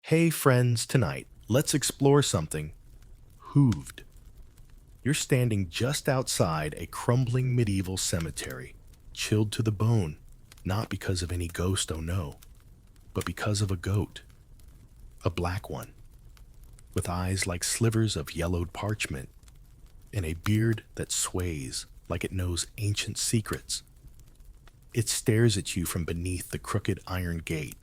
Hey friends, tonight, let's explore something hooved. You're standing just outside a crumbling medieval cemetery, chilled to the bone, not because of any ghost, oh no, but because of a goat. A black one, with eyes like slivers of yellowed parchment, and a beard that sways like it knows ancient secrets. It stares at you from beneath the crooked iron gate.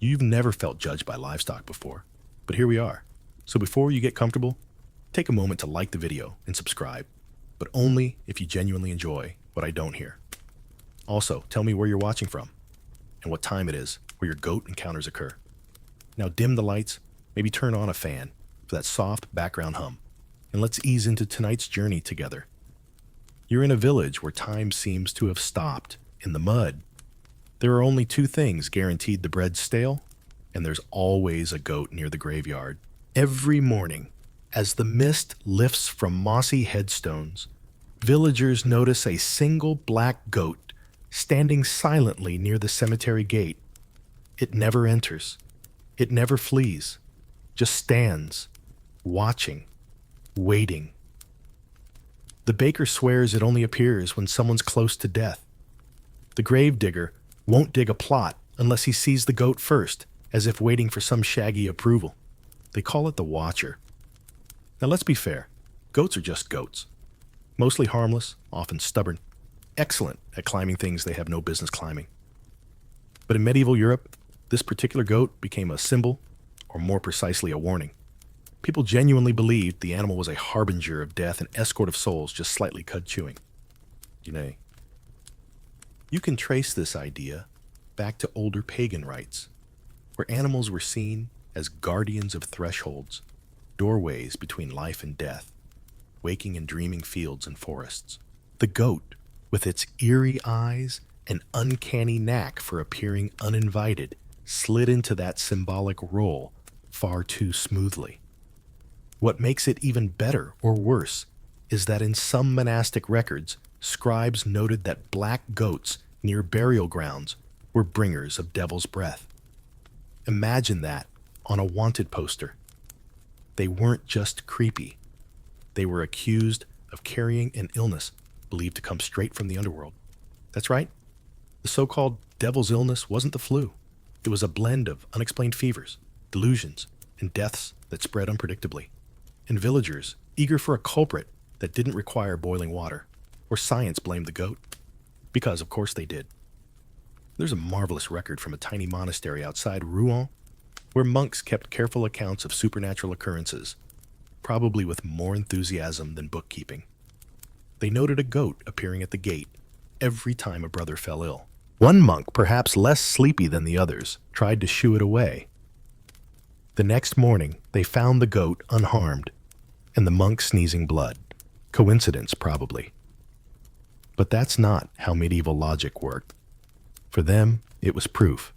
You've never felt judged by livestock before, but here we are. So before you get comfortable, take a moment to like the video and subscribe, but only if you genuinely enjoy what I don't hear. Also, tell me where you're watching from and what time it is where your goat encounters occur. Now dim the lights, maybe turn on a fan for that soft background hum, and let's ease into tonight's journey together. You're in a village where time seems to have stopped. In the mud, there are only two things guaranteed: the bread's stale, and there's always a goat near the graveyard. Every morning, as the mist lifts from mossy headstones, villagers notice a single black goat standing silently near the cemetery gate. It never enters. It never flees. Just stands, watching, waiting. The baker swears it only appears when someone's close to death. The gravedigger won't dig a plot unless he sees the goat first, as if waiting for some shaggy approval. They call it the Watcher. Now let's be fair, goats are just goats. Mostly harmless, often stubborn, excellent at climbing things they have no business climbing. But in medieval Europe, this particular goat became a symbol, or more precisely a warning. People genuinely believed the animal was a harbinger of death and escort of souls just slightly cud chewing. You can trace this idea back to older pagan rites, where animals were seen as guardians of thresholds, doorways between life and death, waking and dreaming fields and forests. The goat, with its eerie eyes and uncanny knack for appearing uninvited, slid into that symbolic role far too smoothly. What makes it even better or worse is that in some monastic records, scribes noted that black goats near burial grounds were bringers of devil's breath. Imagine that on a wanted poster. They weren't just creepy. They were accused of carrying an illness believed to come straight from the underworld. That's right. The so-called devil's illness wasn't the flu. It was a blend of unexplained fevers, delusions, and deaths that spread unpredictably. And villagers, eager for a culprit that didn't require boiling water, or science, blamed the goat. Because, of course, they did. There's a marvelous record from a tiny monastery outside Rouen, where monks kept careful accounts of supernatural occurrences, probably with more enthusiasm than bookkeeping. They noted a goat appearing at the gate every time a brother fell ill. One monk, perhaps less sleepy than the others, tried to shoo it away. The next morning, they found the goat unharmed, and the monk sneezing blood. Coincidence, probably. But that's not how medieval logic worked. For them, it was proof.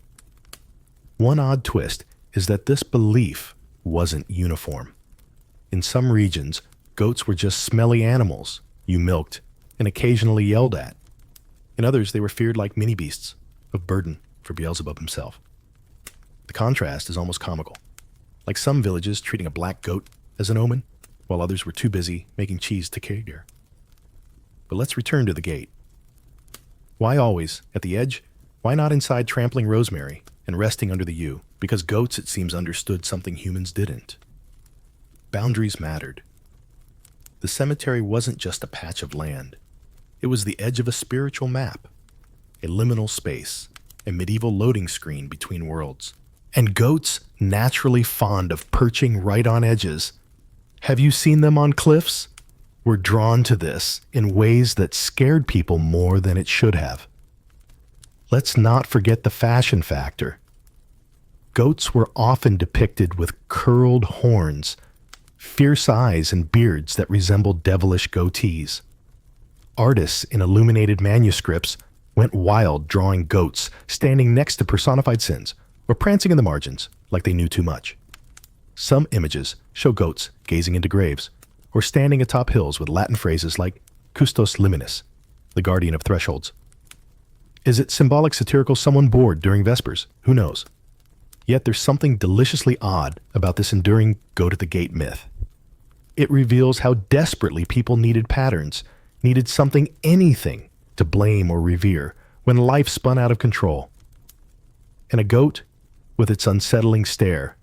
One odd twist is that this belief wasn't uniform. In some regions, goats were just smelly animals you milked and occasionally yelled at. In others, they were feared like mini beasts of burden for Beelzebub himself. The contrast is almost comical. Like some villages treating a black goat as an omen, while others were too busy making cheese to cater. But let's return to the gate. Why always at the edge? Why not inside trampling rosemary and resting under the yew? Because goats, it seems, understood something humans didn't. Boundaries mattered. The cemetery wasn't just a patch of land. It was the edge of a spiritual map, a liminal space, a medieval loading screen between worlds. And goats, naturally fond of perching right on edges, have you seen them on cliffs? Were drawn to this in ways that scared people more than it should have. Let's not forget the fashion factor. Goats were often depicted with curled horns, fierce eyes, and beards that resembled devilish goatees. Artists in illuminated manuscripts went wild drawing goats standing next to personified sins, or prancing in the margins like they knew too much. Some images show goats gazing into graves, or standing atop hills with Latin phrases like custos liminis, the guardian of thresholds. Is it symbolic, satirical, someone bored during Vespers? Who knows? Yet there's something deliciously odd about this enduring goat at the gate myth. It reveals how desperately people needed patterns, needed something, anything, to blame or revere when life spun out of control. And a goat, with its unsettling stare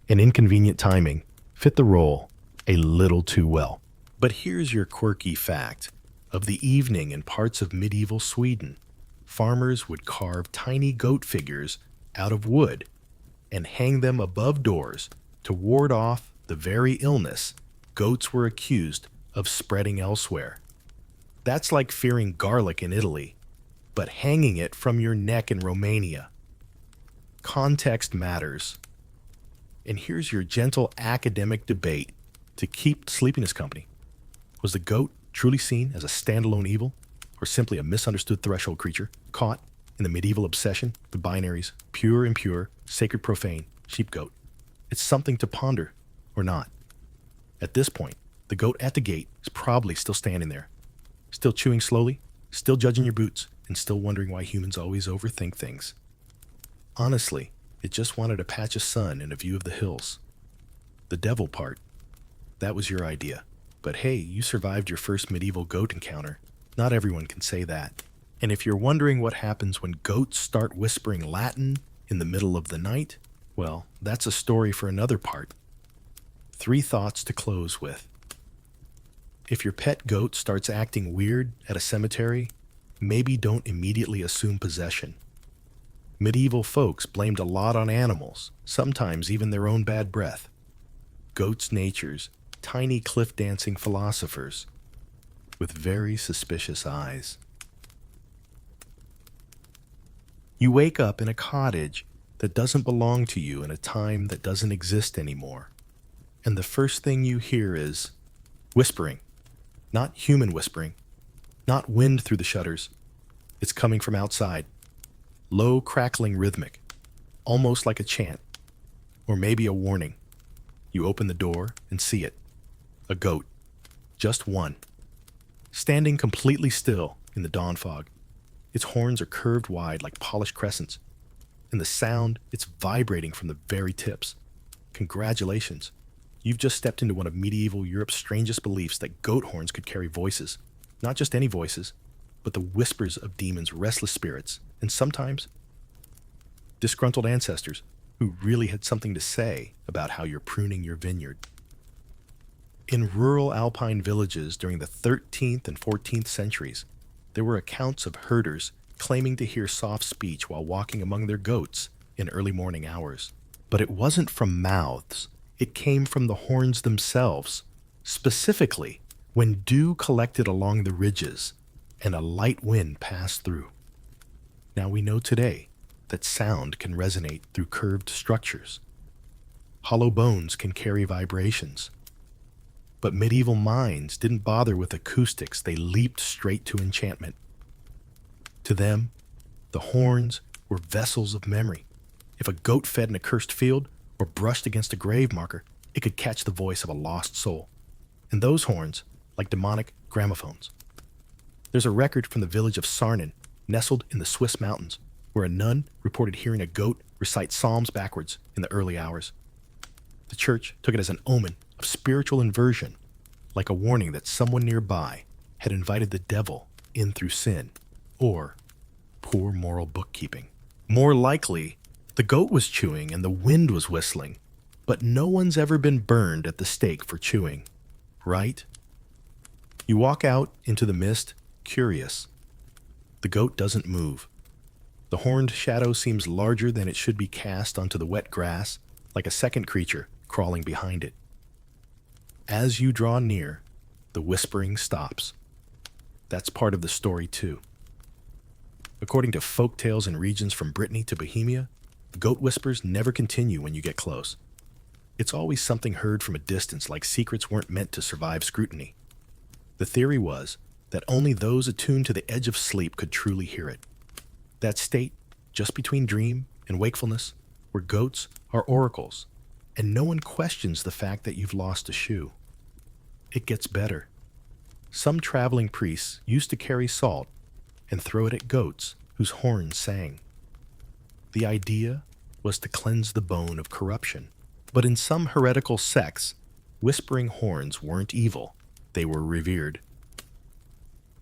and inconvenient timing, fit the role a little too well. But here's your quirky fact. Of the evening in parts of medieval Sweden, farmers would carve tiny goat figures out of wood and hang them above doors to ward off the very illness goats were accused of spreading elsewhere. That's like fearing garlic in Italy, but hanging it from your neck in Romania. Context matters. And here's your gentle academic debate to keep sleepiness company. Was the goat truly seen as a standalone evil, or simply a misunderstood threshold creature caught in the medieval obsession with binaries, pure, impure, sacred, profane, sheep-goat? It's something to ponder, or not. At this point, the goat at the gate is probably still standing there, still chewing slowly, still judging your boots, and still wondering why humans always overthink things. Honestly, it just wanted a patch of sun and a view of the hills. The devil part, that was your idea. But hey, you survived your first medieval goat encounter. Not everyone can say that. And if you're wondering what happens when goats start whispering Latin in the middle of the night, well, that's a story for another part. 3 thoughts to close with. If your pet goat starts acting weird at a cemetery, maybe don't immediately assume possession. Medieval folks blamed a lot on animals, sometimes even their own bad breath. Goats' natures, tiny cliff-dancing philosophers with very suspicious eyes. You wake up in a cottage that doesn't belong to you in a time that doesn't exist anymore. And the first thing you hear is whispering. Not human whispering. Not wind through the shutters. It's coming from outside. Low, crackling, rhythmic. Almost like a chant. Or maybe a warning. You open the door and see it. A goat. Just one. Standing completely still in the dawn fog. Its horns are curved wide like polished crescents. And the sound, it's vibrating from the very tips. Congratulations. You've just stepped into one of medieval Europe's strangest beliefs that goat horns could carry voices. Not just any voices, but the whispers of demons, restless spirits, and sometimes disgruntled ancestors who really had something to say about how you're pruning your vineyard. In rural alpine villages during the 13th and 14th centuries, there were accounts of herders claiming to hear soft speech while walking among their goats in early morning hours. But it wasn't from mouths. It came from the horns themselves, specifically when dew collected along the ridges and a light wind passed through. Now we know today that sound can resonate through curved structures. Hollow bones can carry vibrations. But medieval minds didn't bother with acoustics. They leaped straight to enchantment. To them, the horns were vessels of memory. If a goat fed in a cursed field or brushed against a grave marker, it could catch the voice of a lost soul. And those horns, like demonic gramophones. There's a record from the village of Sarnen, nestled in the Swiss mountains, where a nun reported hearing a goat recite psalms backwards in the early hours. The church took it as an omen of spiritual inversion, like a warning that someone nearby had invited the devil in through sin, or poor moral bookkeeping. More likely, the goat was chewing and the wind was whistling, but no one's ever been burned at the stake for chewing, right? You walk out into the mist, curious. The goat doesn't move. The horned shadow seems larger than it should be cast onto the wet grass, like a second creature crawling behind it. As you draw near, the whispering stops. That's part of the story too. According to folk tales in regions from Brittany to Bohemia, goat whispers never continue when you get close. It's always something heard from a distance, like secrets weren't meant to survive scrutiny. The theory was that only those attuned to the edge of sleep could truly hear it. That state, just between dream and wakefulness, where goats are oracles, and no one questions the fact that you've lost a shoe. It gets better. Some traveling priests used to carry salt and throw it at goats whose horns sang. The idea was to cleanse the bone of corruption. But in some heretical sects, whispering horns weren't evil, they were revered.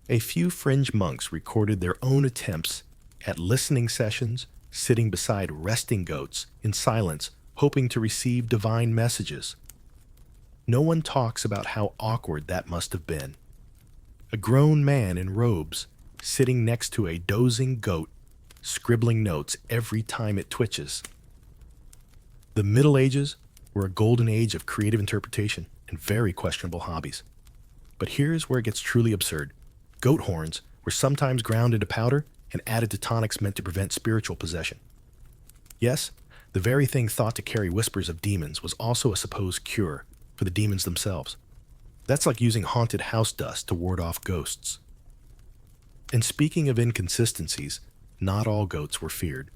A few fringe monks recorded their own attempts at listening sessions, sitting beside resting goats in silence, hoping to receive divine messages. No one talks about how awkward that must have been. A grown man in robes, sitting next to a dozing goat, scribbling notes every time it twitches. The Middle Ages were a golden age of creative interpretation and very questionable hobbies. But here's where it gets truly absurd. Goat horns were sometimes ground into powder and added to tonics meant to prevent spiritual possession. Yes, the very thing thought to carry whispers of demons was also a supposed cure for the demons themselves. That's like using haunted house dust to ward off ghosts. And speaking of inconsistencies, not all goats were feared.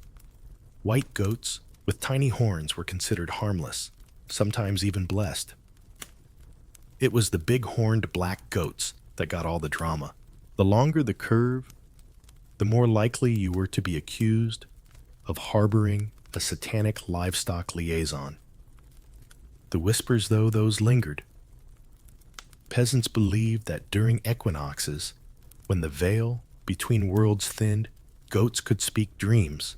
White goats with tiny horns were considered harmless, sometimes even blessed. It was the big-horned black goats that got all the drama. The longer the curve, the more likely you were to be accused of harboring a satanic livestock liaison. The whispers, though, those lingered. Peasants believed that during equinoxes, when the veil between worlds thinned, goats could speak dreams.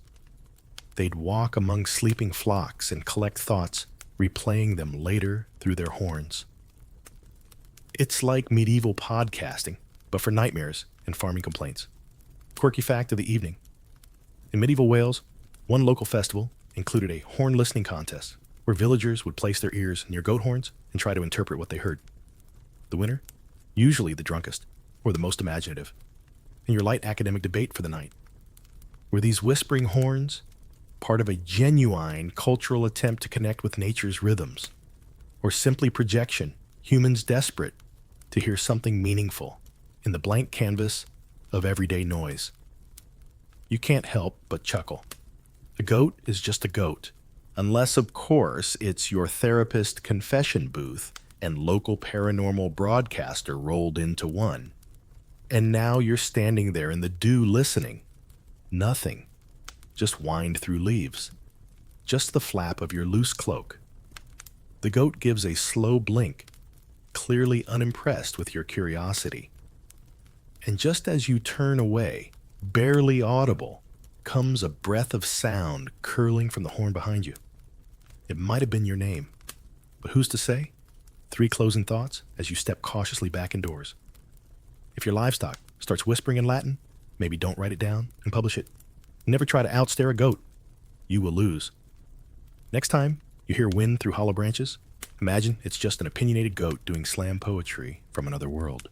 They'd walk among sleeping flocks and collect thoughts, replaying them later through their horns. It's like medieval podcasting, but for nightmares and farming complaints. Quirky fact of the evening. In medieval Wales, one local festival included a horn listening contest where villagers would place their ears near goat horns and try to interpret what they heard. The winner? Usually the drunkest, or the most imaginative. And your light academic debate for the night. Were these whispering horns part of a genuine cultural attempt to connect with nature's rhythms? Or simply projection, humans desperate to hear something meaningful in the blank canvas of everyday noise? You can't help but chuckle. A goat is just a goat, unless, of course, it's your therapist confession booth and local paranormal broadcaster rolled into one. And now you're standing there in the dew listening. Nothing. Just wind through leaves. Just the flap of your loose cloak. The goat gives a slow blink, clearly unimpressed with your curiosity. And just as you turn away, barely audible, comes a breath of sound curling from the horn behind you. It might have been your name, but who's to say? 3 closing thoughts as you step cautiously back indoors. If your livestock starts whispering in Latin, maybe don't write it down and publish it. Never try to outstare a goat. You will lose. Next time you hear wind through hollow branches, imagine it's just an opinionated goat doing slam poetry from another world.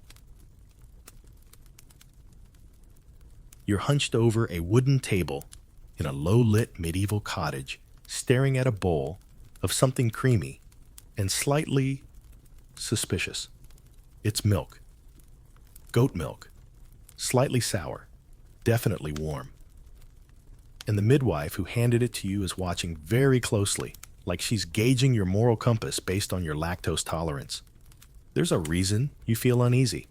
You're hunched over a wooden table in a low-lit medieval cottage, staring at a bowl of something creamy and slightly suspicious. It's milk. Goat milk. Slightly sour. Definitely warm. And the midwife who handed it to you is watching very closely, like she's gauging your moral compass based on your lactose tolerance. There's a reason you feel uneasy.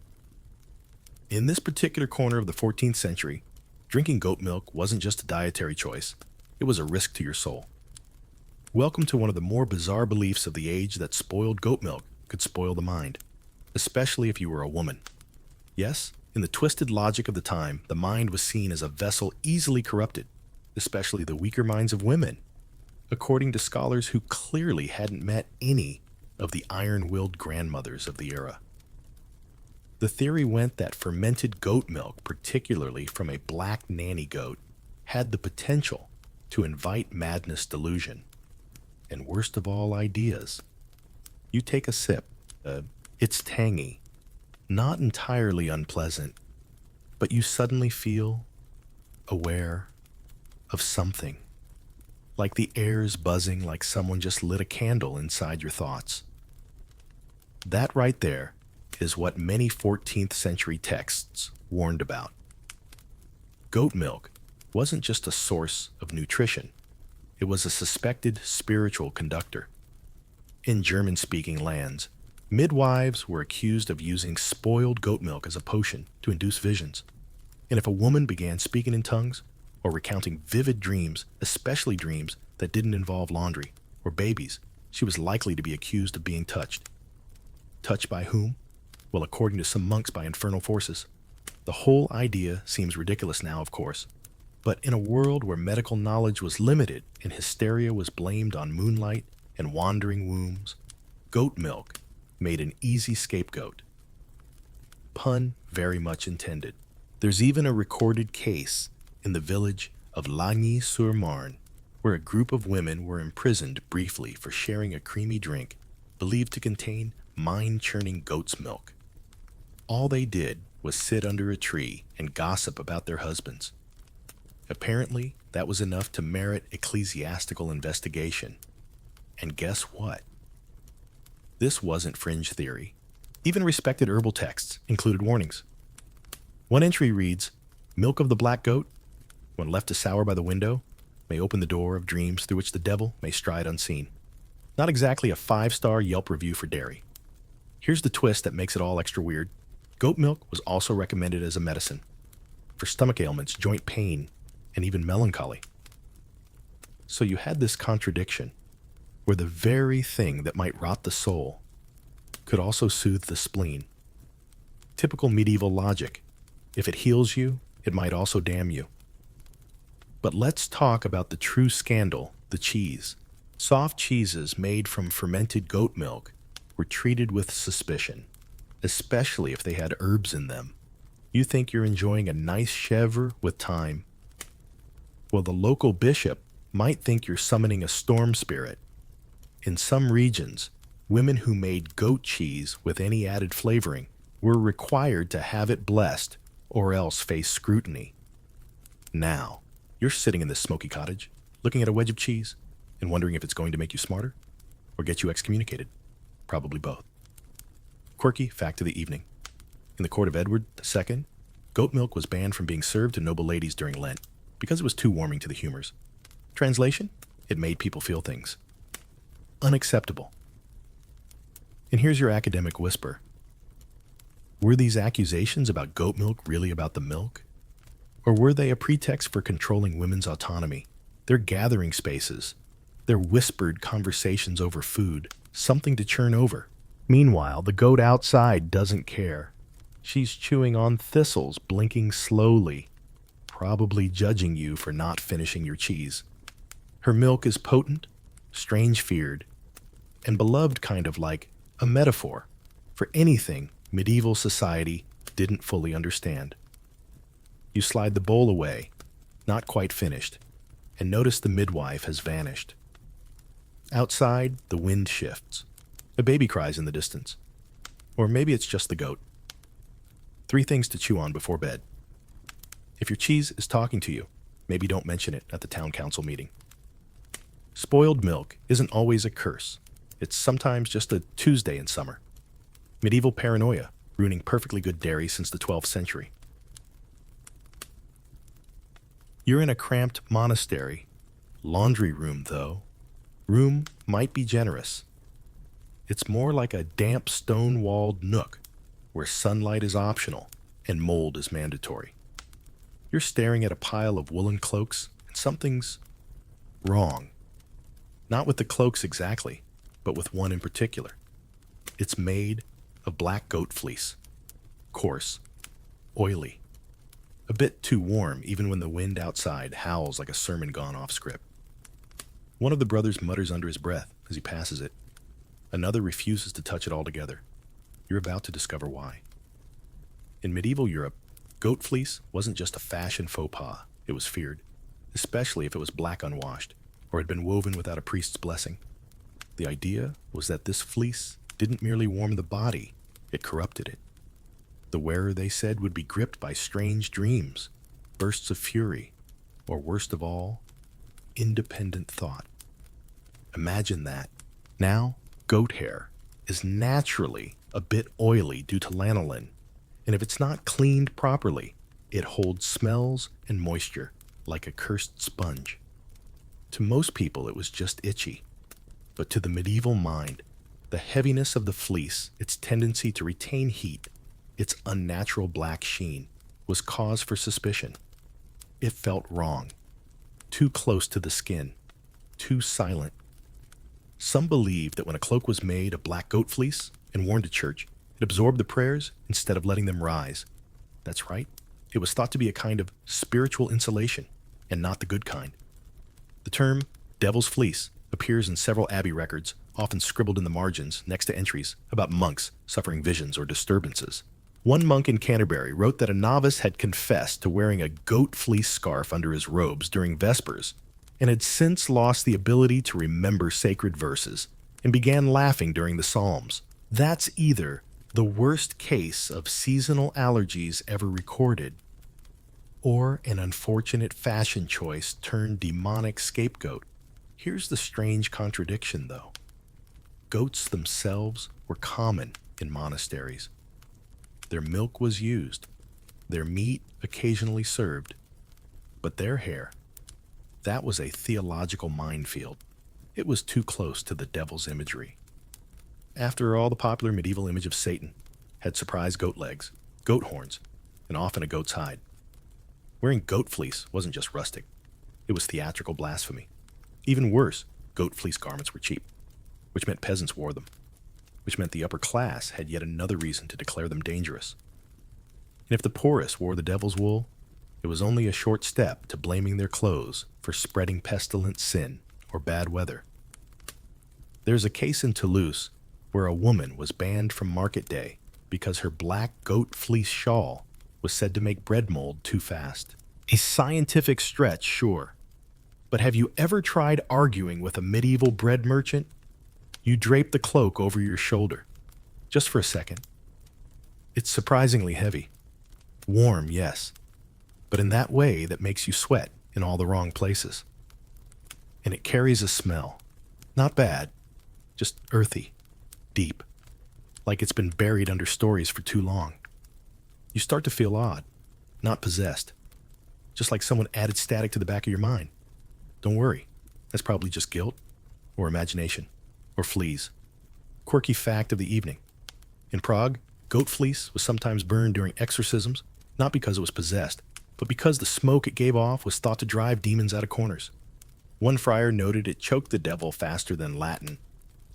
In this particular corner of the 14th century, drinking goat milk wasn't just a dietary choice, it was a risk to your soul. Welcome to one of the more bizarre beliefs of the age that spoiled goat milk could spoil the mind, especially if you were a woman. Yes, in the twisted logic of the time, the mind was seen as a vessel easily corrupted, especially the weaker minds of women, according to scholars who clearly hadn't met any of the iron-willed grandmothers of the era. The theory went that fermented goat milk, particularly from a black nanny goat, had the potential to invite madness delusion. And worst of all ideas. You take a sip. It's tangy, not entirely unpleasant, but you suddenly feel aware of something. Like the air's buzzing like someone just lit a candle inside your thoughts. That right there is what many 14th century texts warned about. Goat milk wasn't just a source of nutrition. It was a suspected spiritual conductor. In German-speaking lands, midwives were accused of using spoiled goat milk as a potion to induce visions. And if a woman began speaking in tongues or recounting vivid dreams, especially dreams that didn't involve laundry or babies, she was likely to be accused of being touched. Touched by whom? Well, according to some monks, by infernal forces. The whole idea seems ridiculous now, of course, but in a world where medical knowledge was limited and hysteria was blamed on moonlight and wandering wombs, goat milk made an easy scapegoat. Pun very much intended. There's even a recorded case in the village of Lagny-sur-Marne, where a group of women were imprisoned briefly for sharing a creamy drink believed to contain mind-churning goat's milk. All they did was sit under a tree and gossip about their husbands. Apparently, that was enough to merit ecclesiastical investigation. And guess what? This wasn't fringe theory. Even respected herbal texts included warnings. One entry reads, "Milk of the black goat, when left to sour by the window, may open the door of dreams through which the devil may stride unseen." Not exactly a 5-star Yelp review for dairy. Here's the twist that makes it all extra weird. Goat milk was also recommended as a medicine for stomach ailments, joint pain, and even melancholy. So you had this contradiction where the very thing that might rot the soul could also soothe the spleen. Typical medieval logic. If it heals you, it might also damn you. But let's talk about the true scandal, the cheese. Soft cheeses made from fermented goat milk were treated with suspicion, especially if they had herbs in them. You think you're enjoying a nice chèvre with thyme. Well, the local bishop might think you're summoning a storm spirit. In some regions, women who made goat cheese with any added flavoring were required to have it blessed or else face scrutiny. Now, you're sitting in this smoky cottage, looking at a wedge of cheese and wondering if it's going to make you smarter or get you excommunicated. Probably both. Quirky fact of the evening. In the court of Edward II, goat milk was banned from being served to noble ladies during Lent because it was too warming to the humors. Translation? It made people feel things. Unacceptable. And here's your academic whisper. Were these accusations about goat milk really about the milk? Or were they a pretext for controlling women's autonomy, their gathering spaces, their whispered conversations over food, something to churn over? Meanwhile, the goat outside doesn't care. She's chewing on thistles, blinking slowly, probably judging you for not finishing your cheese. Her milk is potent, strange feared, and beloved, kind of like a metaphor for anything medieval society didn't fully understand. You slide the bowl away, not quite finished, and notice the midwife has vanished. Outside, the wind shifts. A baby cries in the distance. Or maybe it's just the goat. 3 things to chew on before bed. If your cheese is talking to you, maybe don't mention it at the town council meeting. Spoiled milk isn't always a curse. It's sometimes just a Tuesday in summer. Medieval paranoia, ruining perfectly good dairy since the 12th century. You're in a cramped monastery. Laundry room, though. Room might be generous. It's more like a damp stone-walled nook where sunlight is optional and mold is mandatory. You're staring at a pile of woolen cloaks and something's wrong. Not with the cloaks exactly, but with one in particular. It's made of black goat fleece. Coarse, oily, a bit too warm even when the wind outside howls like a sermon gone off script. One of the brothers mutters under his breath as he passes it. Another refuses to touch it altogether. You're about to discover why. In medieval Europe, goat fleece wasn't just a fashion faux pas. It was feared, especially if it was black unwashed or had been woven without a priest's blessing. The idea was that this fleece didn't merely warm the body, it corrupted it. The wearer, they said, would be gripped by strange dreams, bursts of fury, or worst of all, independent thought. Imagine that. Now, goat hair is naturally a bit oily due to lanolin, and if it's not cleaned properly, it holds smells and moisture like a cursed sponge. To most people, it was just itchy, but to the medieval mind, the heaviness of the fleece, its tendency to retain heat, its unnatural black sheen, was cause for suspicion. It felt wrong, too close to the skin. too silent. Some believed that when a cloak was made of black goat fleece and worn to church, it absorbed the prayers instead of letting them rise. That's right, it was thought to be a kind of spiritual insulation, and not the good kind. The term devil's fleece appears in several abbey records, often scribbled in the margins next to entries about monks suffering visions or disturbances. One monk in Canterbury wrote that a novice had confessed to wearing a goat fleece scarf under his robes during Vespers, and had since lost the ability to remember sacred verses, and began laughing during the Psalms. That's either the worst case of seasonal allergies ever recorded, or an unfortunate fashion choice turned demonic scapegoat. Here's the strange contradiction, though. Goats themselves were common in monasteries. Their milk was used, their meat occasionally served, but their hair, that was a theological minefield. It was too close to the devil's imagery. After all, the popular medieval image of Satan had surprise goat legs, goat horns, and often a goat's hide. Wearing goat fleece wasn't just rustic, it was theatrical blasphemy. Even worse, goat fleece garments were cheap, which meant peasants wore them, which meant the upper class had yet another reason to declare them dangerous. And if the poorest wore the devil's wool, it was only a short step to blaming their clothes for spreading pestilent sin or bad weather. There's a case in Toulouse where a woman was banned from market day because her black goat fleece shawl was said to make bread mold too fast. A scientific stretch, sure. But have you ever tried arguing with a medieval bread merchant? You drape the cloak over your shoulder, just for a second. It's surprisingly heavy. Warm, yes, but in that way that makes you sweat in all the wrong places. And it carries a smell. Not bad, just earthy, deep, like it's been buried under stories for too long. You start to feel odd, not possessed, just like someone added static to the back of your mind. Don't worry, that's probably just guilt, or imagination, or fleas. Quirky fact of the evening. In Prague, goat fleece was sometimes burned during exorcisms, not because it was possessed, but because the smoke it gave off was thought to drive demons out of corners. One friar noted it choked the devil faster than Latin.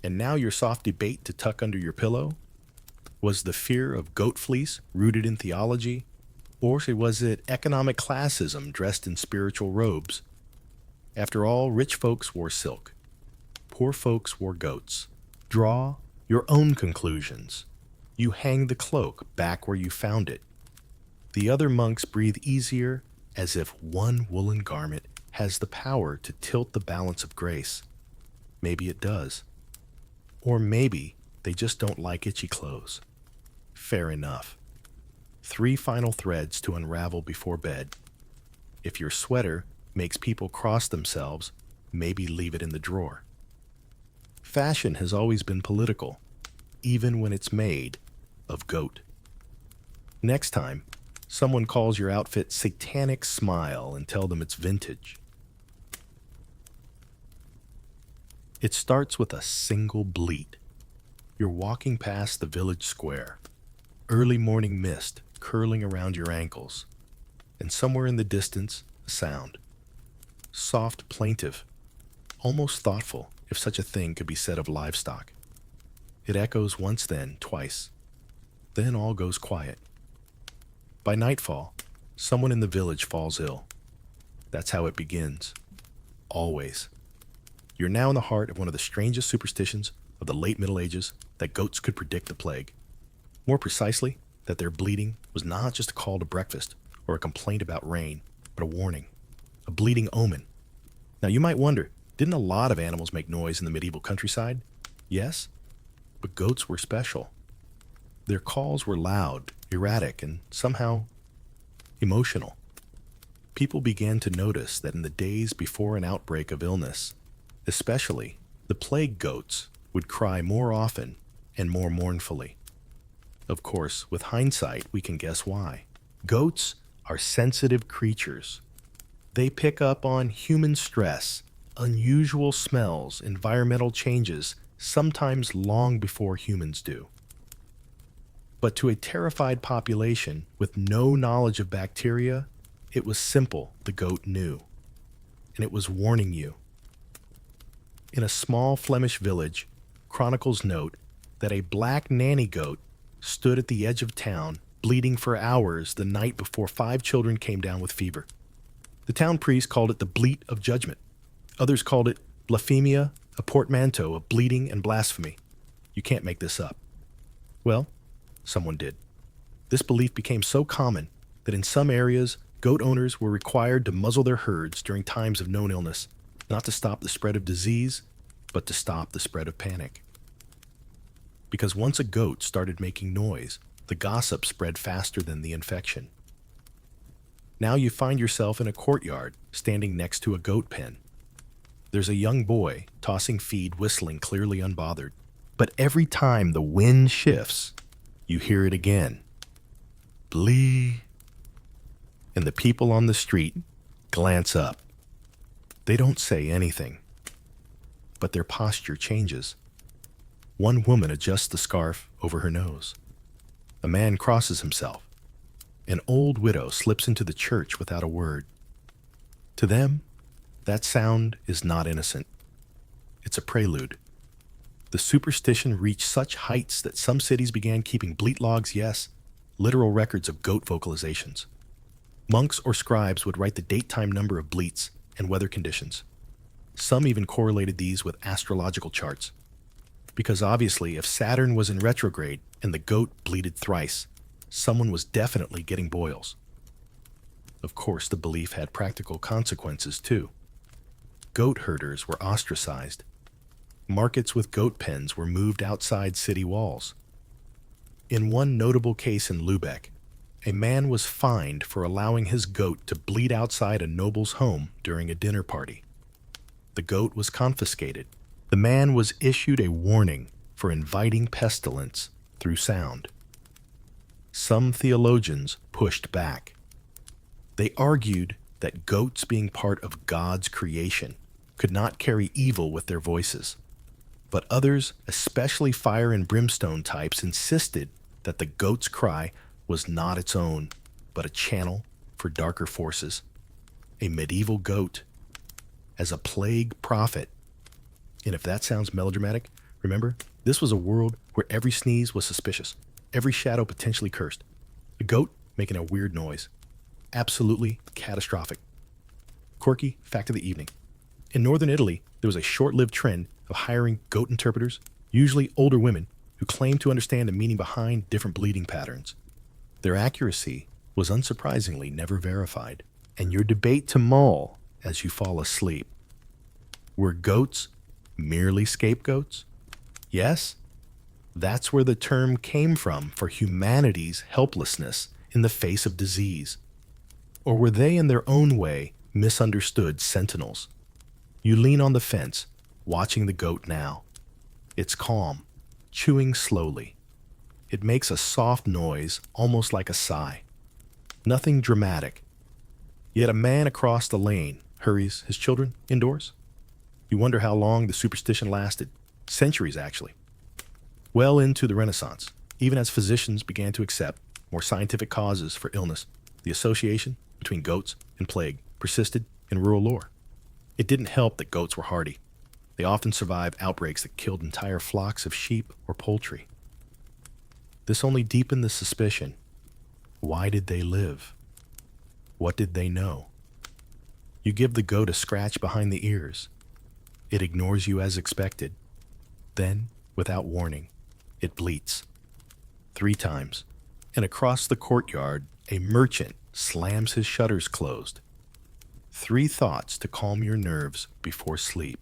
And now your soft debate to tuck under your pillow? Was the fear of goat fleece rooted in theology? Or was it economic classism dressed in spiritual robes? After all, rich folks wore silk. Poor folks wore goats. Draw your own conclusions. You hang the cloak back where you found it. The other monks breathe easier, as if one woolen garment has the power to tilt the balance of grace. Maybe it does. Or maybe they just don't like itchy clothes. Fair enough. 3 final threads to unravel before bed. If your sweater makes people cross themselves, maybe leave it in the drawer. Fashion has always been political, even when it's made of goat. Next time, someone calls your outfit satanic smile and tell them it's vintage. It starts with a single bleat. You're walking past the village square, early morning mist curling around your ankles, and somewhere in the distance, a sound. Soft, plaintive, almost thoughtful, if such a thing could be said of livestock. It echoes once, then twice. Then all goes quiet. By nightfall, someone in the village falls ill. That's how it begins. Always. You're now in the heart of one of the strangest superstitions of the late Middle Ages, that goats could predict the plague. More precisely, that their bleating was not just a call to breakfast or a complaint about rain, but a warning, a bleating omen. Now you might wonder, didn't a lot of animals make noise in the medieval countryside? Yes, but goats were special. Their calls were loud, erratic, and somehow emotional. People began to notice that in the days before an outbreak of illness, especially, the plague goats would cry more often and more mournfully. Of course, with hindsight, we can guess why. Goats are sensitive creatures. They pick up on human stress, unusual smells, environmental changes, sometimes long before humans do. But to a terrified population with no knowledge of bacteria, it was simple, the goat knew. And it was warning you. In a small Flemish village, chronicles note that a black nanny goat stood at the edge of town, bleeding for hours the night before 5 children came down with fever. The town priest called it the bleat of judgment. Others called it blasphemia, a portmanteau of bleating and blasphemy. You can't make this up. Well, someone did. This belief became so common that in some areas, goat owners were required to muzzle their herds during times of known illness, not to stop the spread of disease, but to stop the spread of panic. Because once a goat started making noise, the gossip spread faster than the infection. Now you find yourself in a courtyard, standing next to a goat pen. There's a young boy tossing feed, whistling clearly unbothered. But every time the wind shifts, you hear it again. Bleat. And the people on the street glance up. They don't say anything, but their posture changes. One woman adjusts the scarf over her nose. A man crosses himself. An old widow slips into the church without a word. To them, that sound is not innocent. It's a prelude. The superstition reached such heights that some cities began keeping bleat logs, yes, literal records of goat vocalizations. Monks or scribes would write the date-time number of bleats and weather conditions. Some even correlated these with astrological charts. Because obviously, if Saturn was in retrograde and the goat bleated thrice, someone was definitely getting boils. Of course, the belief had practical consequences too. Goat herders were ostracized. Markets with goat pens were moved outside city walls. In one notable case in Lübeck, a man was fined for allowing his goat to bleat outside a noble's home during a dinner party. The goat was confiscated. The man was issued a warning for inviting pestilence through sound. Some theologians pushed back. They argued that goats, being part of God's creation, could not carry evil with their voices. But others, especially fire and brimstone types, insisted that the goat's cry was not its own, but a channel for darker forces. A medieval goat as a plague prophet. And if that sounds melodramatic, remember, this was a world where every sneeze was suspicious, every shadow potentially cursed. A goat making a weird noise. Absolutely catastrophic. Quirky fact of the evening. In northern Italy, there was a short-lived trend of hiring goat interpreters, usually older women, who claimed to understand the meaning behind different bleeding patterns. Their accuracy was unsurprisingly never verified, and your debate to mull as you fall asleep. Were goats merely scapegoats? Yes, that's where the term came from for humanity's helplessness in the face of disease. Or were they in their own way misunderstood sentinels? You lean on the fence, watching the goat now. It's calm, chewing slowly. It makes a soft noise, almost like a sigh. Nothing dramatic. Yet a man across the lane hurries his children indoors. You wonder how long the superstition lasted. Centuries, actually. Well into the Renaissance, even as physicians began to accept more scientific causes for illness, the association between goats and plague persisted in rural lore. It didn't help that goats were hardy. They often survived outbreaks that killed entire flocks of sheep or poultry. This only deepened the suspicion. Why did they live? What did they know? You give the goat a scratch behind the ears. It ignores you as expected. Then, without warning, it bleats. 3 times. And across the courtyard, a merchant slams his shutters closed. 3 thoughts to calm your nerves before sleep.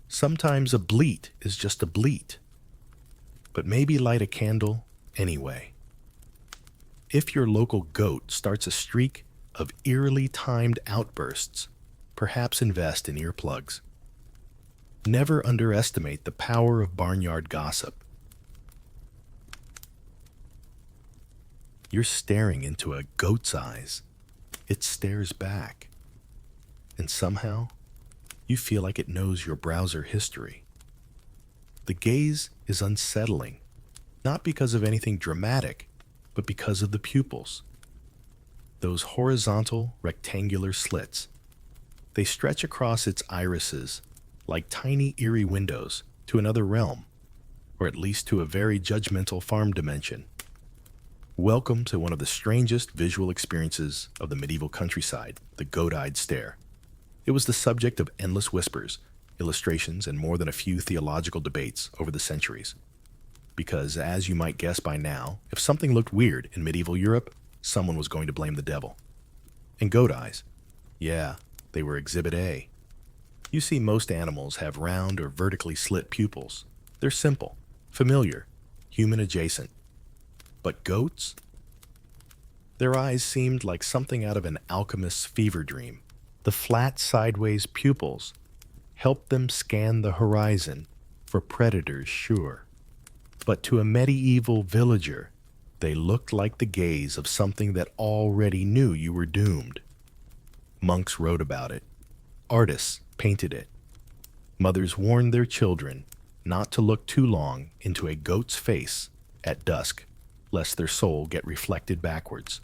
Sometimes a bleat is just a bleat. But maybe light a candle anyway. If your local goat starts a streak of eerily timed outbursts, perhaps invest in earplugs. Never underestimate the power of barnyard gossip. You're staring into a goat's eyes. It stares back. And somehow, you feel like it knows your browser history. The gaze is unsettling, not because of anything dramatic, but because of the pupils. Those horizontal, rectangular slits. They stretch across its irises like tiny eerie windows to another realm, or at least to a very judgmental farm dimension. Welcome to one of the strangest visual experiences of the medieval countryside, the goat-eyed stare. It was the subject of endless whispers, illustrations, and more than a few theological debates over the centuries. Because, as you might guess by now, if something looked weird in medieval Europe, someone was going to blame the devil. And goat eyes, yeah, they were Exhibit A. You see, most animals have round or vertically slit pupils. They're simple, familiar, human adjacent. But goats? Their eyes seemed like something out of an alchemist's fever dream. The flat sideways pupils helped them scan the horizon for predators, sure. But to a medieval villager, they looked like the gaze of something that already knew you were doomed. Monks wrote about it. Artists painted it. Mothers warned their children not to look too long into a goat's face at dusk, lest their soul get reflected backwards.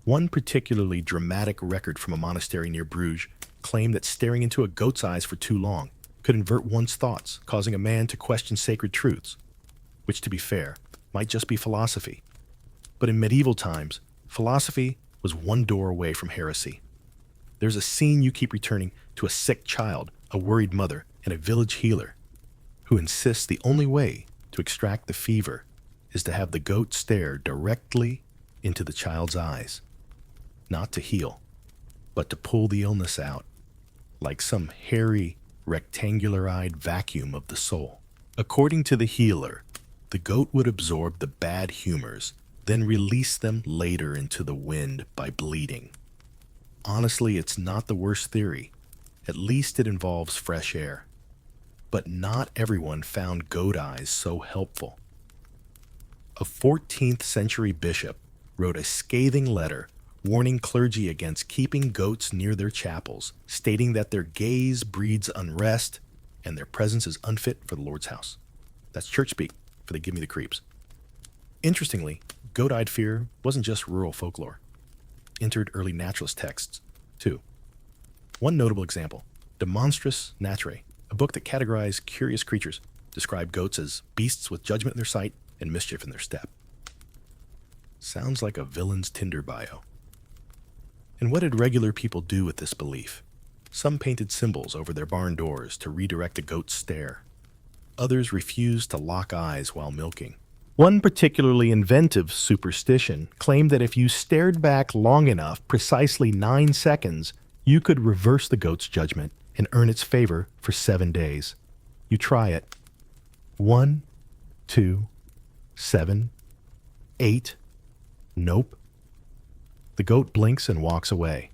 One particularly dramatic record from a monastery near Bruges claimed that staring into a goat's eyes for too long could invert one's thoughts, causing a man to question sacred truths, which, to be fair, might just be philosophy. But in medieval times, philosophy was one door away from heresy. There's a scene you keep returning to: a sick child, a worried mother, and a village healer who insists the only way to extract the fever is to have the goat stare directly into the child's eyes. Not to heal, but to pull the illness out, like some hairy, rectangular-eyed vacuum of the soul. According to the healer, the goat would absorb the bad humors, then release them later into the wind by bleeding. Honestly, it's not the worst theory. At least it involves fresh air. But not everyone found goat eyes so helpful. A 14th century bishop wrote a scathing letter warning clergy against keeping goats near their chapels, stating that their gaze breeds unrest and their presence is unfit for the Lord's house. That's church speak for they give me the creeps. Interestingly, goat-eyed fear wasn't just rural folklore. It entered early naturalist texts, too. One notable example, De Monstris Naturae, a book that categorized curious creatures, described goats as beasts with judgment in their sight and mischief in their step. Sounds like a villain's Tinder bio. And what did regular people do with this belief? Some painted symbols over their barn doors to redirect a goat's stare. Others refused to lock eyes while milking. One particularly inventive superstition claimed that if you stared back long enough, precisely 9 seconds, you could reverse the goat's judgment and earn its favor for 7 days. You try it. 1, 2, 7, 8. Nope. The goat blinks and walks away.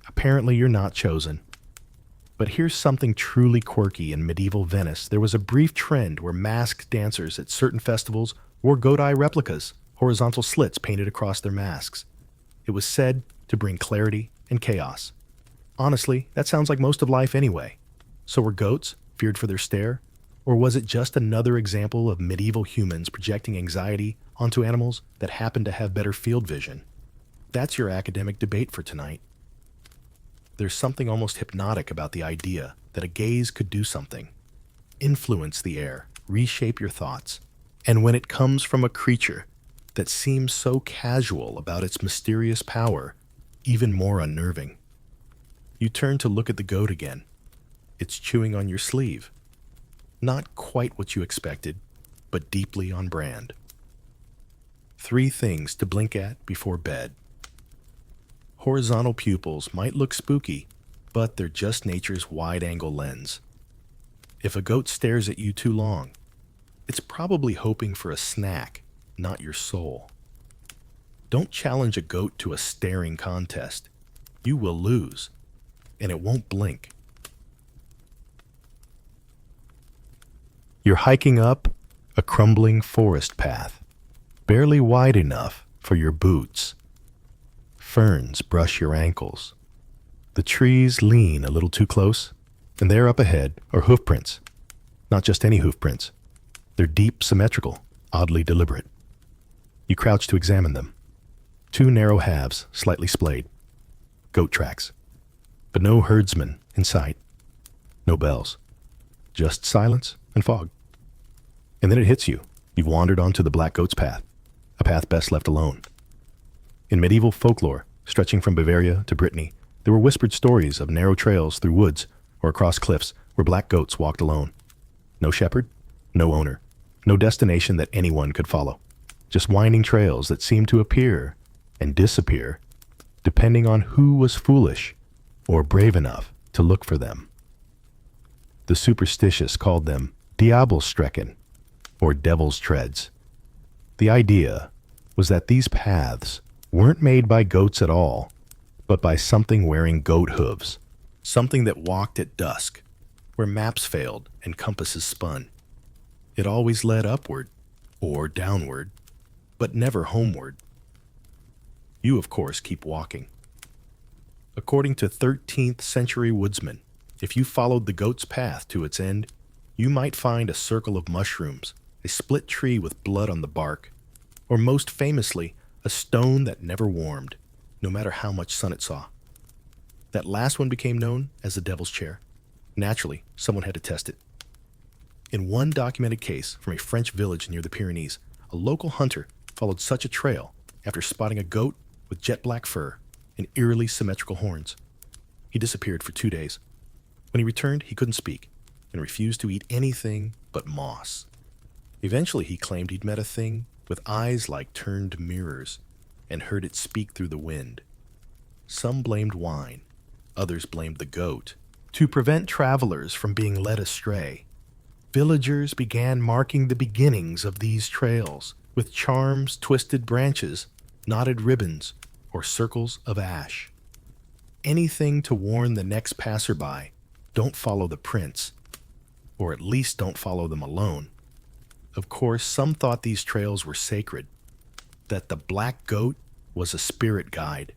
Apparently you're not chosen. But here's something truly quirky. In medieval Venice, there was a brief trend where masked dancers at certain festivals wore goat-eye replicas, horizontal slits painted across their masks. It was said to bring clarity and chaos. Honestly, that sounds like most of life anyway. So were goats feared for their stare? Or was it just another example of medieval humans projecting anxiety onto animals that happened to have better field vision? That's your academic debate for tonight. There's something almost hypnotic about the idea that a gaze could do something. Influence the air, reshape your thoughts. And when it comes from a creature that seems so casual about its mysterious power, even more unnerving. You turn to look at the goat again. It's chewing on your sleeve. Not quite what you expected, but deeply on brand. 3 things to blink at before bed. Horizontal pupils might look spooky, but they're just nature's wide-angle lens. If a goat stares at you too long, it's probably hoping for a snack, not your soul. Don't challenge a goat to a staring contest. You will lose, and it won't blink. You're hiking up a crumbling forest path, barely wide enough for your boots. Ferns brush your ankles. The trees lean a little too close, and there up ahead are hoof prints. Not just any hoof prints. They're deep, symmetrical, oddly deliberate. You crouch to examine them. 2 narrow halves, slightly splayed. Goat tracks. But no herdsman in sight. No bells. Just silence and fog. And then it hits you. You've wandered onto the Black Goat's path, a path best left alone. In medieval folklore, stretching from Bavaria to Brittany, there were whispered stories of narrow trails through woods or across cliffs where black goats walked alone. No shepherd, no owner, no destination that anyone could follow. Just winding trails that seemed to appear and disappear depending on who was foolish or brave enough to look for them. The superstitious called them diabelstrecken, or devil's treads. The idea was that these paths weren't made by goats at all, but by something wearing goat hooves, something that walked at dusk, where maps failed and compasses spun. It always led upward, or downward, but never homeward. You, of course, keep walking. According to 13th century woodsmen, if you followed the goat's path to its end, you might find a circle of mushrooms, a split tree with blood on the bark, or most famously, a stone that never warmed, no matter how much sun it saw. That last one became known as the Devil's Chair. Naturally, someone had to test it. In one documented case from a French village near the Pyrenees, a local hunter followed such a trail after spotting a goat with jet black fur and eerily symmetrical horns. He disappeared for 2 days. When he returned, he couldn't speak and refused to eat anything but moss. Eventually, he claimed he'd met a thing with eyes like turned mirrors and heard it speak through the wind. Some blamed wine, others blamed the goat. To prevent travelers from being led astray, villagers began marking the beginnings of these trails with charms, twisted branches, knotted ribbons, or circles of ash. Anything to warn the next passerby, don't follow the prints, or at least don't follow them alone. Of course, some thought these trails were sacred, that the black goat was a spirit guide.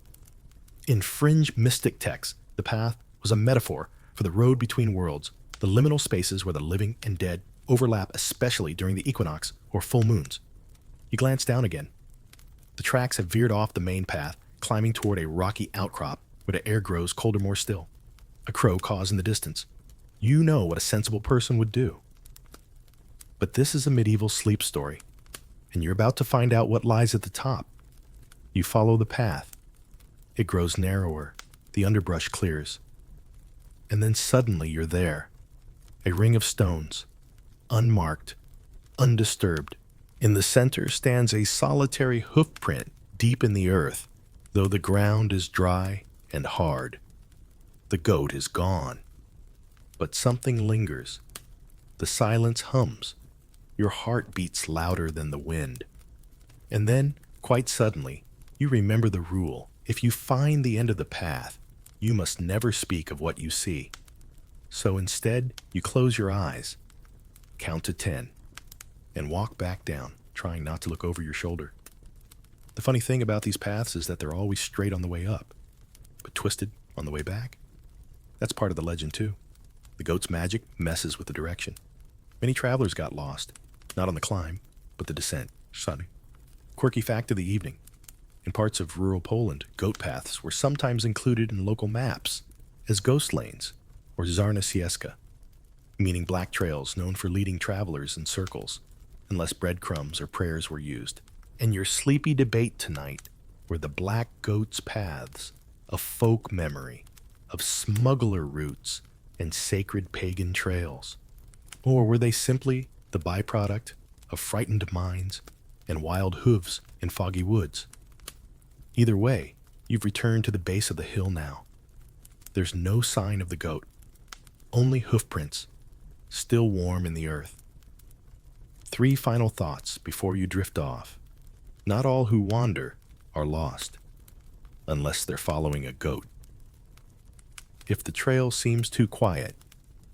In fringe mystic texts, the path was a metaphor for the road between worlds, the liminal spaces where the living and dead overlap, especially during the equinox or full moons. You glance down again. The tracks have veered off the main path, climbing toward a rocky outcrop where the air grows colder more still. A crow caws in the distance. You know what a sensible person would do. But this is a medieval sleep story, and you're about to find out what lies at the top. You follow the path. It grows narrower, the underbrush clears. And then suddenly you're there. A ring of stones, unmarked, undisturbed. In the center stands a solitary hoofprint deep in the earth, though the ground is dry and hard. The goat is gone. But something lingers. The silence hums. Your heart beats louder than the wind. And then, quite suddenly, you remember the rule. If you find the end of the path, you must never speak of what you see. So instead, you close your eyes, count to 10, and walk back down, trying not to look over your shoulder. The funny thing about these paths is that they're always straight on the way up, but twisted on the way back. That's part of the legend too. The goat's magic messes with the direction. Many travelers got lost, not on the climb, but the descent. Sunny. Quirky fact of the evening. In parts of rural Poland, goat paths were sometimes included in local maps as ghost lanes, or czarna ścieżka, meaning black trails known for leading travelers in circles, unless breadcrumbs or prayers were used. And your sleepy debate tonight were the black goat's paths, a folk memory of smuggler routes and sacred pagan trails. Or were they simply the byproduct of frightened minds and wild hooves in foggy woods? Either way, you've returned to the base of the hill now. There's no sign of the goat, only hoofprints, still warm in the earth. 3 final thoughts before you drift off. Not all who wander are lost, unless they're following a goat. If the trail seems too quiet,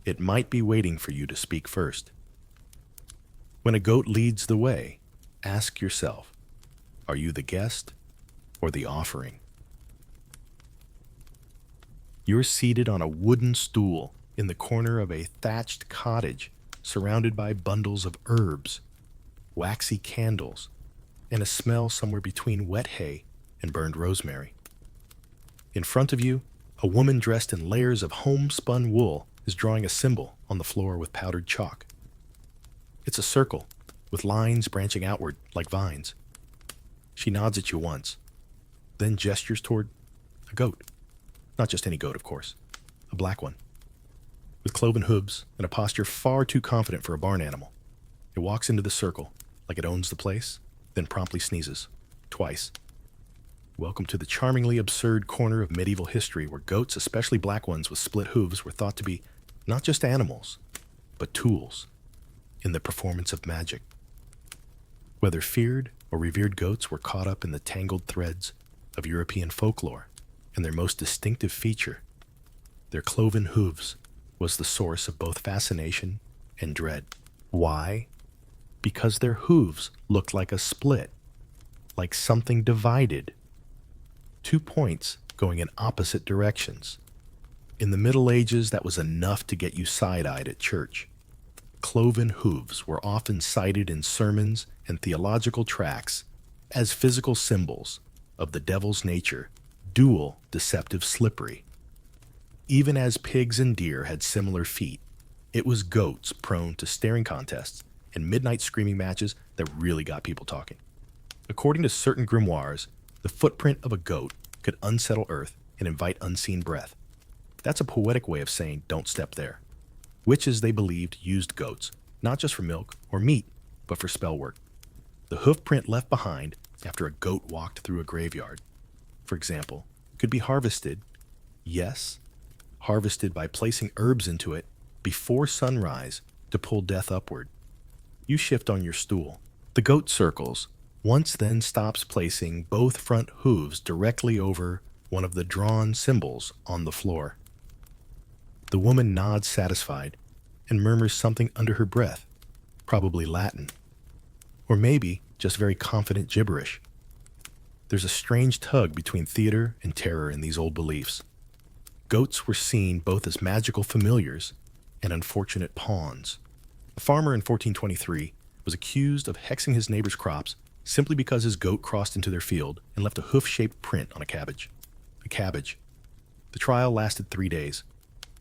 it might be waiting for you to speak first. When a goat leads the way, ask yourself, are you the guest or the offering? You're seated on a wooden stool in the corner of a thatched cottage surrounded by bundles of herbs, waxy candles, and a smell somewhere between wet hay and burned rosemary. In front of you, a woman dressed in layers of homespun wool is drawing a symbol on the floor with powdered chalk. It's a circle, with lines branching outward like vines. She nods at you once, then gestures toward a goat. Not just any goat, of course. A black one. With cloven hooves and a posture far too confident for a barn animal. It walks into the circle like it owns the place, then promptly sneezes. Twice. Welcome to the charmingly absurd corner of medieval history where goats, especially black ones with split hooves, were thought to be not just animals, but tools in the performance of magic. Whether feared or revered goats were caught up in the tangled threads of European folklore, and their most distinctive feature, their cloven hooves, was the source of both fascination and dread. Why? Because their hooves looked like a split, like something divided. 2 points going in opposite directions. In the Middle Ages, that was enough to get you side-eyed at church. Cloven hooves were often cited in sermons and theological tracts as physical symbols of the devil's nature, dual, deceptive, slippery. Even as pigs and deer had similar feet, it was goats prone to staring contests and midnight screaming matches that really got people talking. According to certain grimoires, the footprint of a goat could unsettle earth and invite unseen breath. That's a poetic way of saying don't step there. Witches, they believed, used goats, not just for milk or meat, but for spell work. The hoof print left behind after a goat walked through a graveyard, for example, could be harvested. Yes, harvested by placing herbs into it before sunrise to pull death upward. You shift on your stool. The goat circles. Once then stops placing both front hooves directly over one of the drawn symbols on the floor. The woman nods satisfied and murmurs something under her breath, probably Latin, or maybe just very confident gibberish. There's a strange tug between theater and terror in these old beliefs. Goats were seen both as magical familiars and unfortunate pawns. A farmer in 1423 was accused of hexing his neighbor's crops simply because his goat crossed into their field and left a hoof-shaped print on a cabbage. A cabbage. The trial lasted 3 days.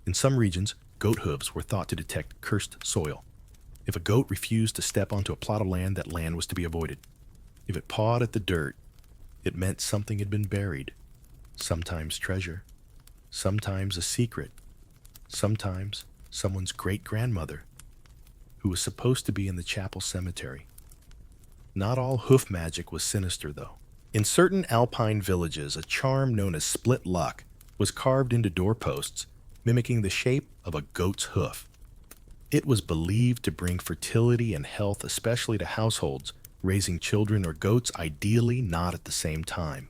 In some regions, goat hooves were thought to detect cursed soil. If a goat refused to step onto a plot of land, that land was to be avoided. If it pawed at the dirt, it meant something had been buried. Sometimes treasure, sometimes a secret, sometimes someone's great-grandmother, who was supposed to be in the chapel cemetery. Not all hoof magic was sinister, though. In certain alpine villages, a charm known as split luck was carved into doorposts, mimicking the shape of a goat's hoof. It was believed to bring fertility and health, especially to households raising children or goats, ideally not at the same time.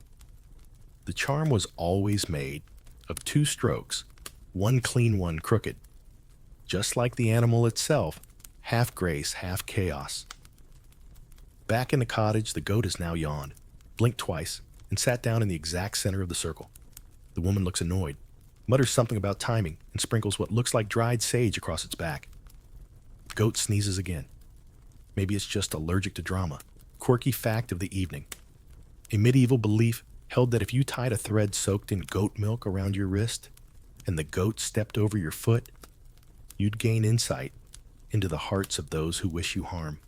The charm was always made of 2 strokes, one clean, one crooked. Just like the animal itself, half grace, half chaos. Back in the cottage, the goat has now yawned, blinked twice, and sat down in the exact center of the circle. The woman looks annoyed, mutters something about timing, and sprinkles what looks like dried sage across its back. The goat sneezes again. Maybe it's just allergic to drama. Quirky fact of the evening. A medieval belief held that if you tied a thread soaked in goat milk around your wrist and the goat stepped over your foot, you'd gain insight into the hearts of those who wish you harm.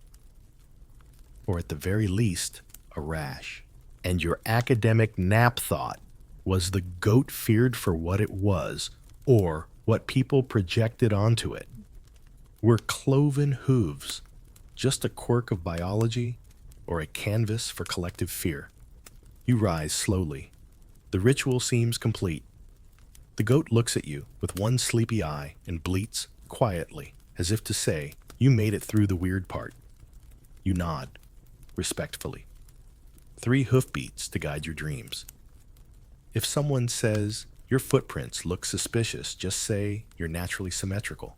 Or at the very least, a rash. And your academic nap thought was the goat feared for what it was, or what people projected onto it. Were cloven hooves just a quirk of biology, or a canvas for collective fear? You rise slowly. The ritual seems complete. The goat looks at you with one sleepy eye and bleats quietly, as if to say, you made it through the weird part. You nod, respectfully. 3 hoofbeats to guide your dreams. If someone says, your footprints look suspicious, just say you're naturally symmetrical.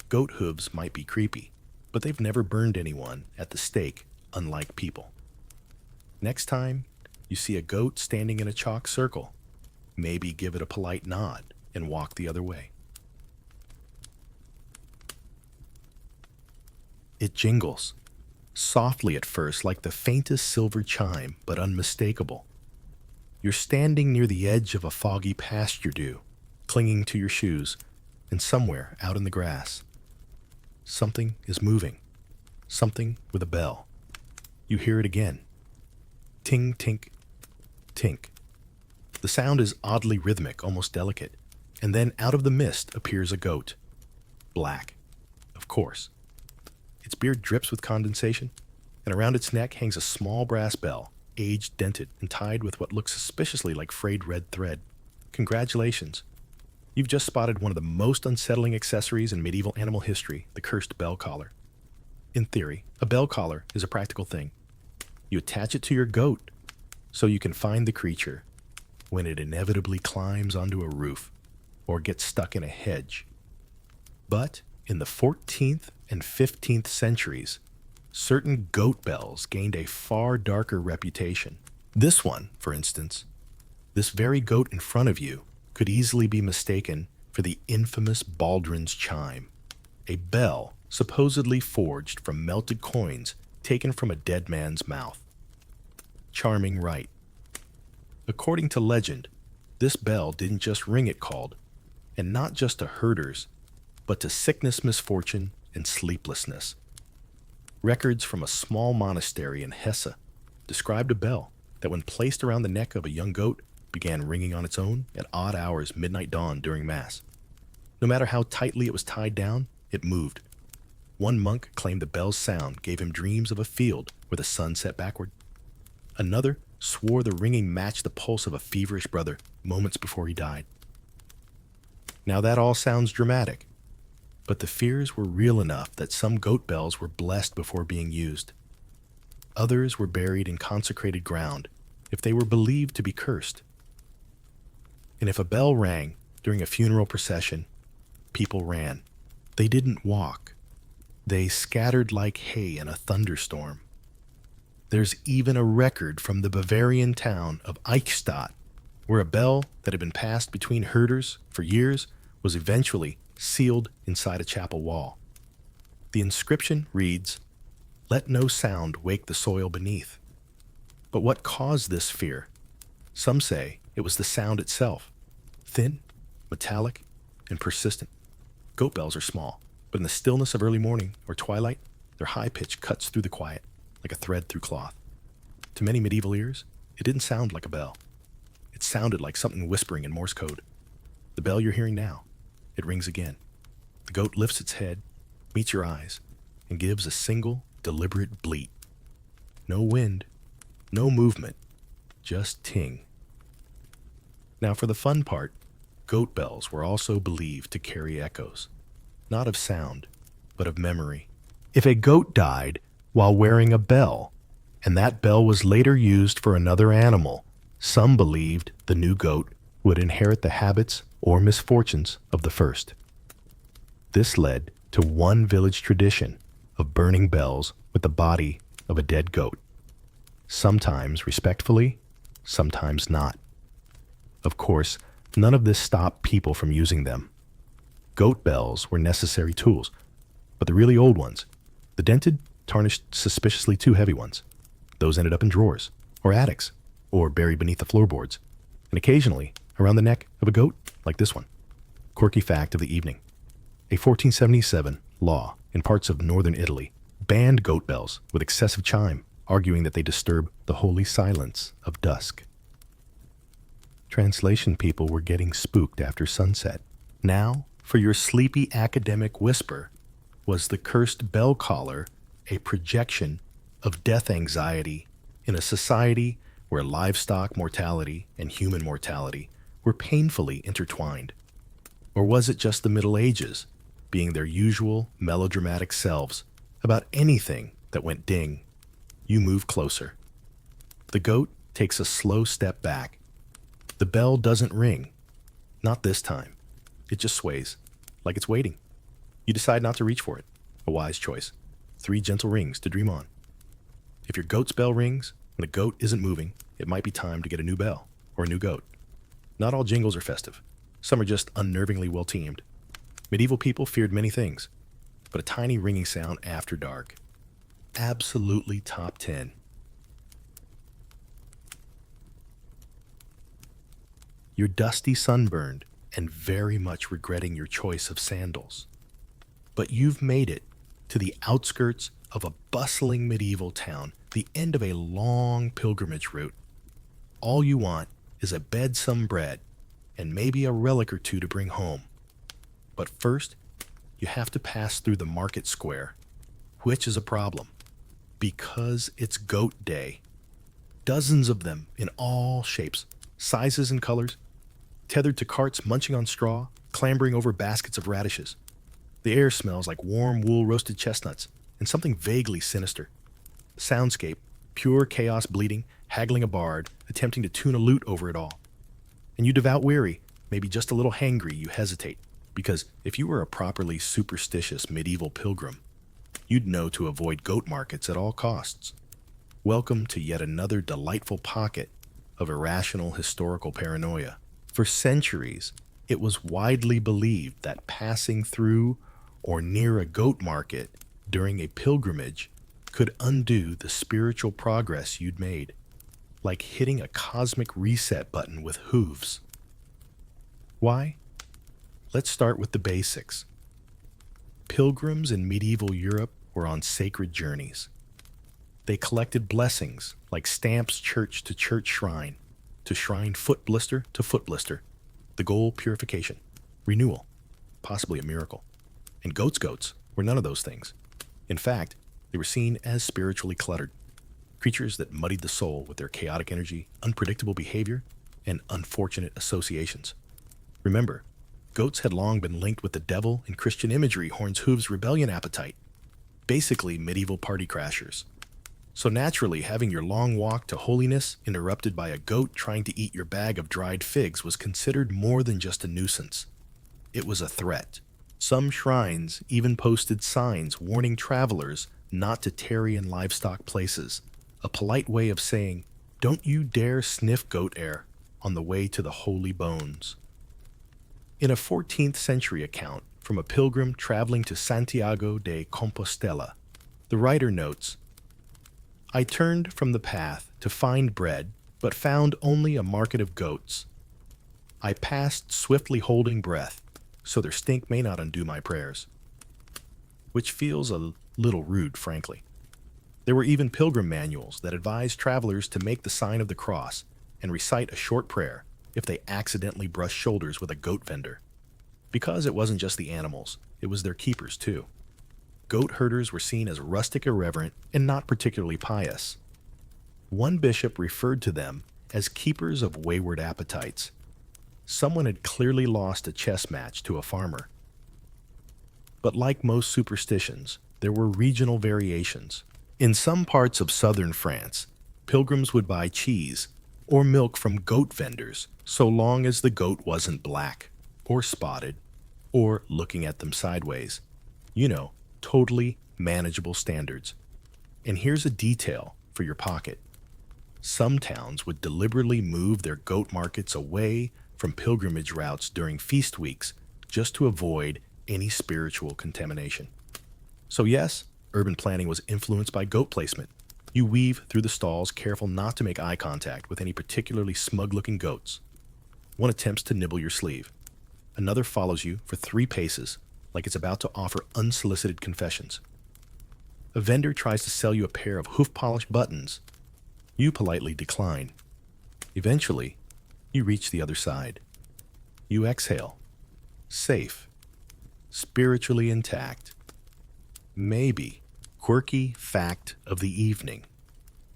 Goat hooves might be creepy, but they've never burned anyone at the stake, unlike people. Next time you see a goat standing in a chalk circle, maybe give it a polite nod and walk the other way. It jingles, softly at first, like the faintest silver chime, but unmistakable. You're standing near the edge of a foggy pasture dew, clinging to your shoes, And somewhere out in the grass, something is moving. Something with a bell. You hear it again. Ting, tink, tink. The sound is oddly rhythmic, almost delicate. And then out of the mist appears a goat. Black, of course. Its beard drips with condensation, and around its neck hangs a small brass bell, age-dented and tied with what looks suspiciously like frayed red thread. Congratulations. You've just spotted one of the most unsettling accessories in medieval animal history, the cursed bell collar. In theory, a bell collar is a practical thing. You attach it to your goat so you can find the creature when it inevitably climbs onto a roof or gets stuck in a hedge. But in the 14th and 15th centuries, certain goat bells gained a far darker reputation. This one, for instance, this very goat in front of you, could easily be mistaken for the infamous Baldrin's chime, a bell supposedly forged from melted coins taken from a dead man's mouth. Charming, right? According to legend, this bell didn't just ring it called, and not just to herders, but to sickness, misfortune, and sleeplessness. Records from a small monastery in Hesse described a bell that, when placed around the neck of a young goat, began ringing on its own at odd hours, midnight dawn during Mass. No matter how tightly it was tied down, it moved. One monk claimed the bell's sound gave him dreams of a field where the sun set backward. Another swore the ringing matched the pulse of a feverish brother moments before he died. Now that all sounds dramatic, but the fears were real enough that some goat bells were blessed before being used. Others were buried in consecrated ground if they were believed to be cursed. And if a bell rang during a funeral procession, people ran. They didn't walk. They scattered like hay in a thunderstorm. There's even a record from the Bavarian town of Eichstätt, where a bell that had been passed between herders for years was eventually sealed inside a chapel wall. The inscription reads, "Let no sound wake the soil beneath." But what caused this fear? Some say it was the sound itself, thin, metallic, and persistent. Goat bells are small, but in the stillness of early morning or twilight, their high pitch cuts through the quiet like a thread through cloth. To many medieval ears, it didn't sound like a bell. It sounded like something whispering in Morse code. The bell you're hearing now, it rings again. The goat lifts its head, meets your eyes, and gives a single, deliberate bleat. No wind, no movement, just ting. Now for the fun part, goat bells were also believed to carry echoes, not of sound, but of memory. If a goat died while wearing a bell, and that bell was later used for another animal, some believed the new goat would inherit the habits or misfortunes of the first. This led to one village tradition of burning bells with the body of a dead goat, sometimes respectfully, sometimes not. Of course, none of this stopped people from using them. Goat bells were necessary tools, but the really old ones, the dented, tarnished, suspiciously too heavy ones, those ended up in drawers, or attics, or buried beneath the floorboards, and occasionally around the neck of a goat like this one. Quirky fact of the evening. A 1477 law in parts of northern Italy banned goat bells with excessive chime, arguing that they disturb the holy silence of dusk. Translation people were getting spooked after sunset. Now, for your sleepy academic whisper, was the cursed bell collar a projection of death anxiety in a society where livestock mortality and human mortality were painfully intertwined? Or was it just the Middle Ages, being their usual melodramatic selves, about anything that went ding? You move closer. The goat takes a slow step back. The bell doesn't ring. Not this time. It just sways, like it's waiting. You decide not to reach for it. A wise choice. 3 gentle rings to dream on. If your goat's bell rings and the goat isn't moving, it might be time to get a new bell or a new goat. Not all jingles are festive. Some are just unnervingly well-teamed. Medieval people feared many things, but a tiny ringing sound after dark. Absolutely top 10. You're dusty, sunburned, and very much regretting your choice of sandals. But you've made it to the outskirts of a bustling medieval town, the end of a long pilgrimage route. All you want is a bed, some bread, and maybe a relic or two to bring home. But first, you have to pass through the market square, which is a problem, because it's Goat Day. Dozens of them in all shapes, sizes, and colors, tethered to carts munching on straw, clambering over baskets of radishes. The air smells like warm wool roasted chestnuts and something vaguely sinister. Soundscape, pure chaos bleating, haggling a bard, attempting to tune a lute over it all. And you devout weary, maybe just a little hangry, you hesitate, because if you were a properly superstitious medieval pilgrim, you'd know to avoid goat markets at all costs. Welcome to yet another delightful pocket of irrational historical paranoia. For centuries, it was widely believed that passing through or near a goat market during a pilgrimage could undo the spiritual progress you'd made, like hitting a cosmic reset button with hooves. Why? Let's start with the basics. Pilgrims in medieval Europe were on sacred journeys. They collected blessings like stamps church to church shrine, to shrine foot blister to foot blister. The goal, purification, renewal, possibly a miracle. And goats were none of those things. In fact, they were seen as spiritually cluttered, creatures that muddied the soul with their chaotic energy, unpredictable behavior, and unfortunate associations. Remember, goats had long been linked with the devil in Christian imagery, Horns Hooves' rebellion appetite, basically medieval party crashers. So naturally, having your long walk to holiness interrupted by a goat trying to eat your bag of dried figs was considered more than just a nuisance. It was a threat. Some shrines even posted signs warning travelers not to tarry in livestock places, a polite way of saying, "Don't you dare sniff goat air on the way to the holy bones." In a 14th century account from a pilgrim traveling to Santiago de Compostela, the writer notes, "I turned from the path to find bread, but found only a market of goats. I passed swiftly holding breath, so their stink may not undo my prayers." Which feels a little rude, frankly. There were even pilgrim manuals that advised travelers to make the sign of the cross and recite a short prayer if they accidentally brushed shoulders with a goat vendor. Because it wasn't just the animals, it was their keepers too. Goat herders were seen as rustic, irreverent, and not particularly pious. One bishop referred to them as keepers of wayward appetites. Someone had clearly lost a chess match to a farmer. But like most superstitions, there were regional variations. In some parts of southern France, pilgrims would buy cheese or milk from goat vendors so long as the goat wasn't black or spotted or looking at them sideways. You know, totally manageable standards. And here's a detail for your pocket. Some towns would deliberately move their goat markets away from pilgrimage routes during feast weeks just to avoid any spiritual contamination. So yes, urban planning was influenced by goat placement. You weave through the stalls, careful not to make eye contact with any particularly smug-looking goats. One attempts to nibble your sleeve. Another follows you for 3 paces, like it's about to offer unsolicited confessions. A vendor tries to sell you a pair of hoof-polished buttons. You politely decline. Eventually, you reach the other side. You exhale. Safe. Spiritually intact. Maybe. Quirky fact of the evening.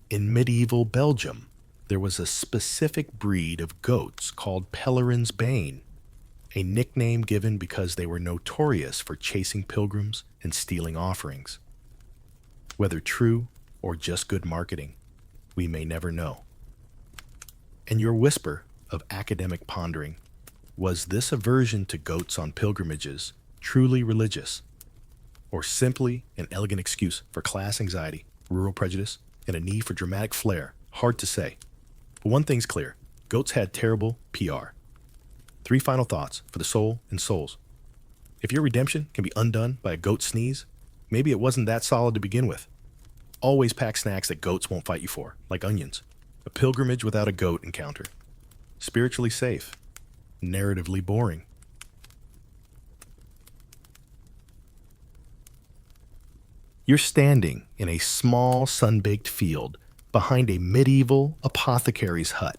In medieval Belgium, there was a specific breed of goats called Pellerin's Bane, a nickname given because they were notorious for chasing pilgrims and stealing offerings. Whether true or just good marketing, we may never know. And your whisper of academic pondering, was this aversion to goats on pilgrimages truly religious, or simply an elegant excuse for class anxiety, rural prejudice, and a need for dramatic flair? Hard to say. But one thing's clear, goats had terrible PR. 3 final thoughts for the soul and souls. If your redemption can be undone by a goat sneeze, maybe it wasn't that solid to begin with. Always pack snacks that goats won't fight you for, like onions. A pilgrimage without a goat encounter. Spiritually safe. Narratively boring. You're standing in a small sun-baked field behind a medieval apothecary's hut.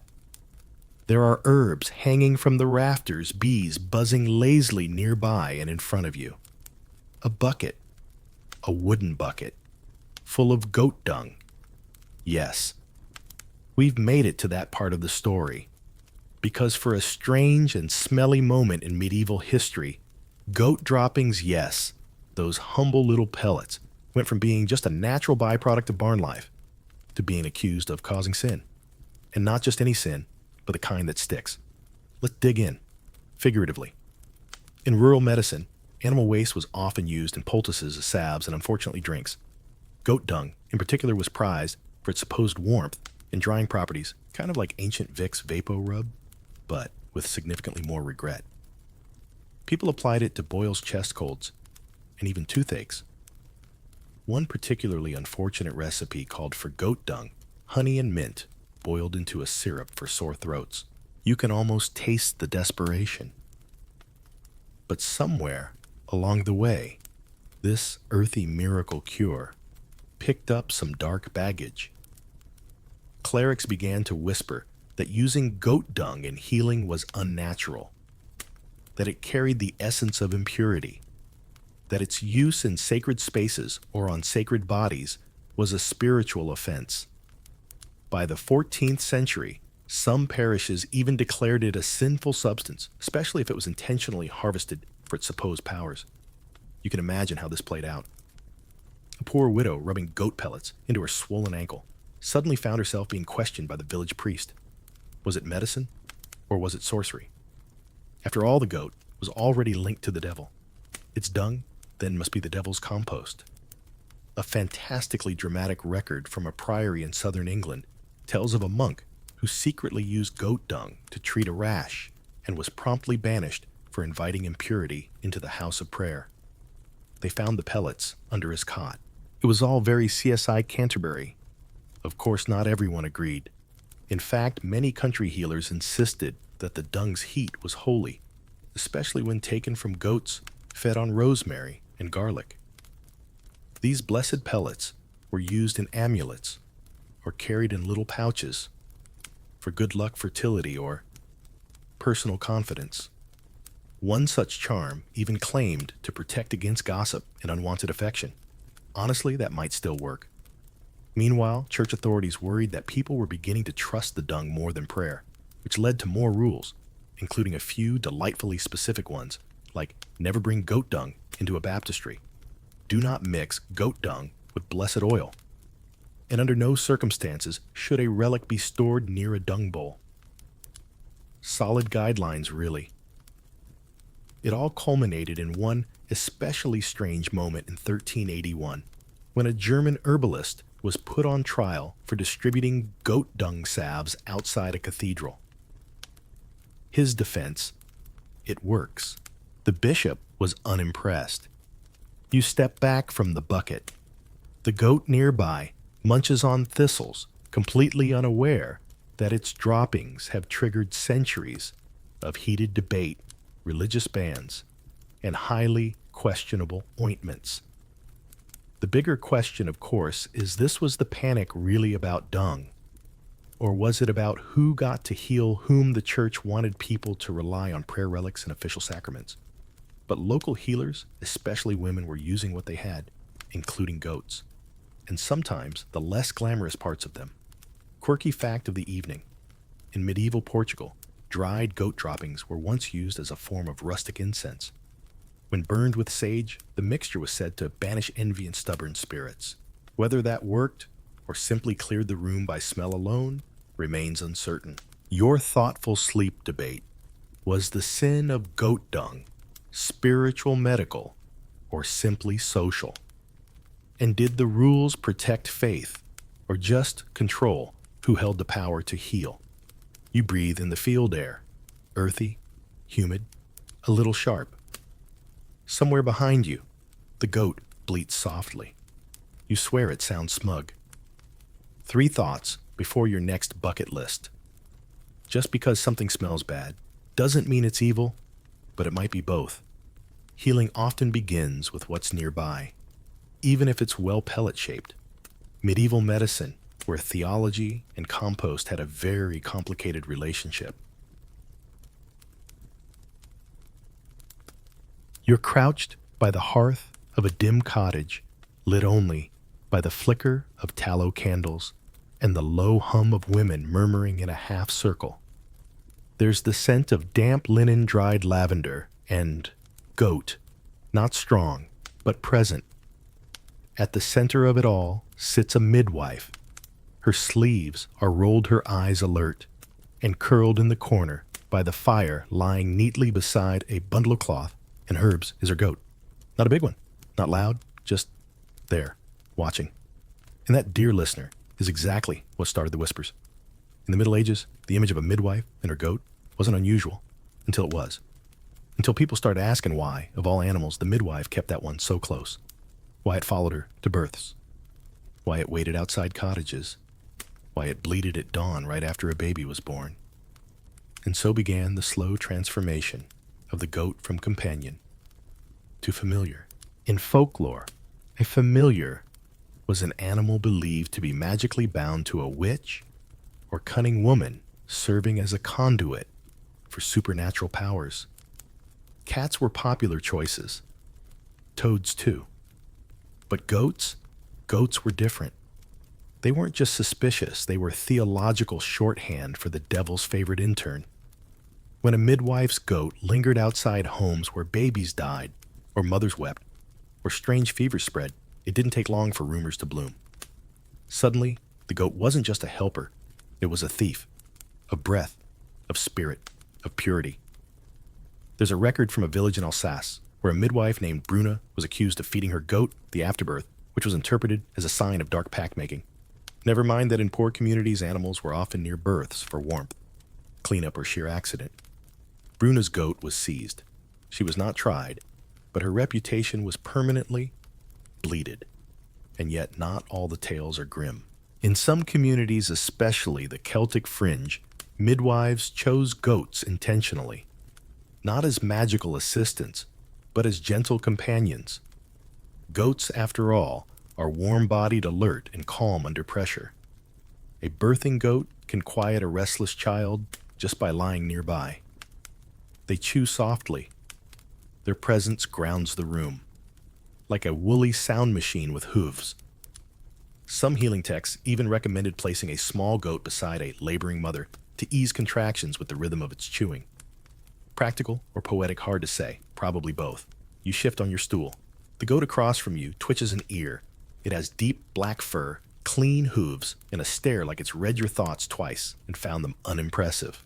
There are herbs hanging from the rafters, bees buzzing lazily nearby and in front of you. A bucket, a wooden bucket, full of goat dung. Yes, we've made it to that part of the story, because for a strange and smelly moment in medieval history, goat droppings, yes, those humble little pellets, went from being just a natural byproduct of barn life to being accused of causing sin. And not just any sin, but the kind that sticks. Let's dig in, figuratively. In rural medicine, animal waste was often used in poultices, salves, and unfortunately drinks. Goat dung, in particular, was prized for its supposed warmth and drying properties, kind of like ancient Vicks Vapo Rub, but with significantly more regret. People applied it to boils, chest colds, and even toothaches. One particularly unfortunate recipe called for goat dung, honey and mint, boiled into a syrup for sore throats. You can almost taste the desperation. But somewhere along the way, this earthy miracle cure picked up some dark baggage. Clerics began to whisper that using goat dung in healing was unnatural, that it carried the essence of impurity, that its use in sacred spaces or on sacred bodies was a spiritual offense. By the 14th century, some parishes even declared it a sinful substance, especially if it was intentionally harvested for its supposed powers. You can imagine how this played out. A poor widow rubbing goat pellets into her swollen ankle suddenly found herself being questioned by the village priest. Was it medicine, or was it sorcery? After all, the goat was already linked to the devil. Its dung then must be the devil's compost. A fantastically dramatic record from a priory in southern England tells of a monk who secretly used goat dung to treat a rash and was promptly banished for inviting impurity into the house of prayer. They found the pellets under his cot. It was all very CSI Canterbury. Of course, not everyone agreed. In fact, many country healers insisted that the dung's heat was holy, especially when taken from goats fed on rosemary and garlic. These blessed pellets were used in amulets or carried in little pouches for good luck, fertility, or personal confidence. One such charm even claimed to protect against gossip and unwanted affection. Honestly, that might still work. Meanwhile, church authorities worried that people were beginning to trust the dung more than prayer, which led to more rules, including a few delightfully specific ones, like never bring goat dung into a baptistry, do not mix goat dung with blessed oil, and under no circumstances should a relic be stored near a dung bowl. Solid guidelines, really. It all culminated in one especially strange moment in 1381, when a German herbalist was put on trial for distributing goat dung salves outside a cathedral. His defense: it works. The bishop was unimpressed. You step back from the bucket. The goat nearby munches on thistles, completely unaware that its droppings have triggered centuries of heated debate, religious bans, and highly questionable ointments. The bigger question, of course, is was the panic really about dung? Or was it about who got to heal whom the church wanted people to rely on prayer relics and official sacraments? But local healers, especially women, were using what they had, including goats, and sometimes the less glamorous parts of them. Quirky fact of the evening: in medieval Portugal, dried goat droppings were once used as a form of rustic incense. When burned with sage, the mixture was said to banish envy and stubborn spirits. Whether that worked or simply cleared the room by smell alone remains uncertain. Your thoughtful sleep debate: was the sin of goat dung spiritual, medical, or simply social? And did the rules protect faith or just control who held the power to heal? You breathe in the field air, earthy, humid, a little sharp. Somewhere behind you, the goat bleats softly. You swear it sounds smug. 3 thoughts before your next bucket list. Just because something smells bad doesn't mean it's evil, but it might be both. Healing often begins with what's nearby. even if it's well pellet-shaped. Medieval medicine, where theology and compost had a very complicated relationship. You're crouched by the hearth of a dim cottage, lit only by the flicker of tallow candles and the low hum of women murmuring in a half circle. There's the scent of damp linen, dried lavender, and goat, not strong, but present. At the center of it all sits a midwife. Her sleeves are rolled, her eyes alert, and curled in the corner by the fire, lying neatly beside a bundle of cloth, and Herbs is her goat. Not a big one, not loud, just there, watching. And that, dear listener, is exactly what started the whispers. In the Middle Ages, the image of a midwife and her goat wasn't unusual, until it was. Until people started asking why, of all animals, the midwife kept that one so close. Why it followed her to births. Why it waited outside cottages. Why it bleated at dawn right after a baby was born. And so began the slow transformation of the goat from companion to familiar. In folklore, a familiar was an animal believed to be magically bound to a witch or cunning woman, serving as a conduit for supernatural powers. Cats were popular choices. Toads too. But goats were different. They weren't just suspicious, they were theological shorthand for the devil's favorite intern. When a midwife's goat lingered outside homes where babies died, or mothers wept, or strange fevers spread, it didn't take long for rumors to bloom. Suddenly, the goat wasn't just a helper, it was a thief, of breath, of spirit, of purity. There's a record from a village in Alsace where a midwife named Bruna was accused of feeding her goat the afterbirth, which was interpreted as a sign of dark pact-making. Never mind that in poor communities, animals were often near births for warmth, cleanup, or sheer accident. Bruna's goat was seized. She was not tried, but her reputation was permanently bleated. And yet not all the tales are grim. In some communities, especially the Celtic fringe, midwives chose goats intentionally, not as magical assistants, but as gentle companions. Goats, after all, are warm-bodied, alert, and calm under pressure. A birthing goat can quiet a restless child just by lying nearby. They chew softly. Their presence grounds the room, like a woolly sound machine with hooves. Some healing texts even recommended placing a small goat beside a laboring mother to ease contractions with the rhythm of its chewing. Practical or poetic, hard to say, probably both. You shift on your stool. The goat across from you twitches an ear. It has deep black fur, clean hooves, and a stare like it's read your thoughts twice and found them unimpressive.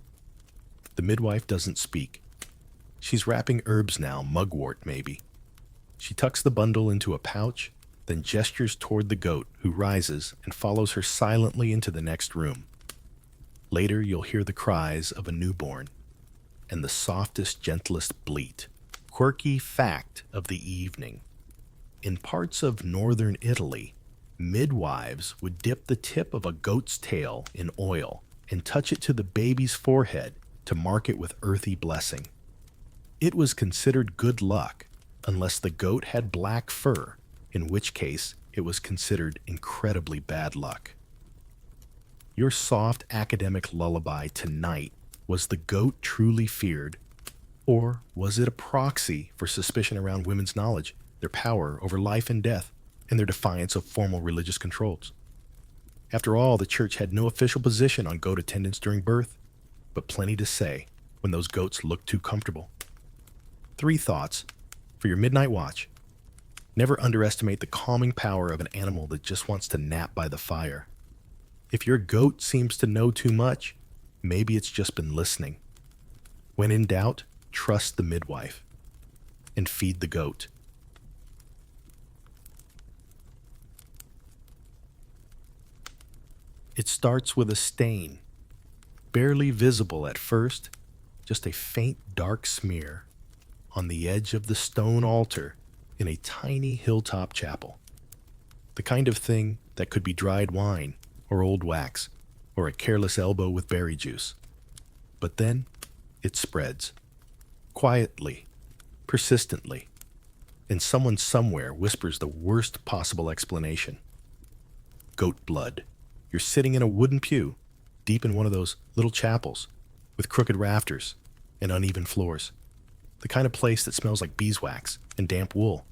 The midwife doesn't speak. She's wrapping herbs now, mugwort maybe. She tucks the bundle into a pouch, then gestures toward the goat, who rises and follows her silently into the next room. Later, you'll hear the cries of a newborn and the softest, gentlest bleat. Quirky fact of the evening. In parts of northern Italy, midwives would dip the tip of a goat's tail in oil and touch it to the baby's forehead to mark it with earthy blessing. It was considered good luck unless the goat had black fur, in which case it was considered incredibly bad luck. Your soft academic lullaby tonight, was the goat truly feared, or was it a proxy for suspicion around women's knowledge, their power over life and death, and their defiance of formal religious controls? After all, the church had no official position on goat attendance during birth, but plenty to say when those goats looked too comfortable. 3 thoughts for your midnight watch. Never underestimate the calming power of an animal that just wants to nap by the fire. If your goat seems to know too much, maybe it's just been listening. When in doubt, trust the midwife and feed the goat. It starts with a stain, barely visible at first, just a faint dark smear on the edge of the stone altar in a tiny hilltop chapel. The kind of thing that could be dried wine or old wax or a careless elbow with berry juice. But then it spreads, quietly, persistently. and someone somewhere whispers the worst possible explanation. Goat blood. You're sitting in a wooden pew, deep in one of those little chapels, with crooked rafters and uneven floors. The kind of place that smells like beeswax and damp wool,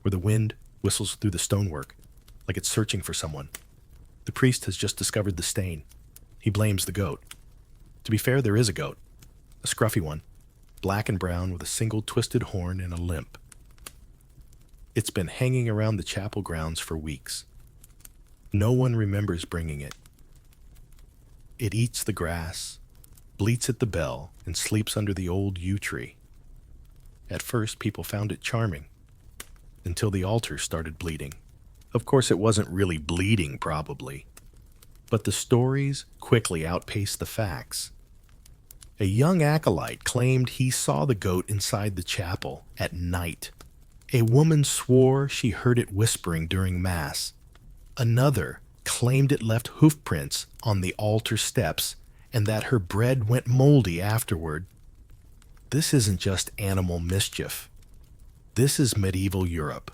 where the wind whistles through the stonework, like it's searching for someone. The priest has just discovered the stain. He blames the goat. To be fair, there is a goat, a scruffy one, black and brown with a single twisted horn and a limp. It's been hanging around the chapel grounds for weeks. No one remembers bringing it. It eats the grass, bleats at the bell, and sleeps under the old yew tree. At first, people found it charming, until the altar started bleeding. Of course, it wasn't really bleeding, probably, but the stories quickly outpaced the facts. A young acolyte claimed he saw the goat inside the chapel at night. A woman swore she heard it whispering during Mass. Another claimed it left hoof prints on the altar steps and that her bread went moldy afterward. This isn't just animal mischief. This is medieval Europe,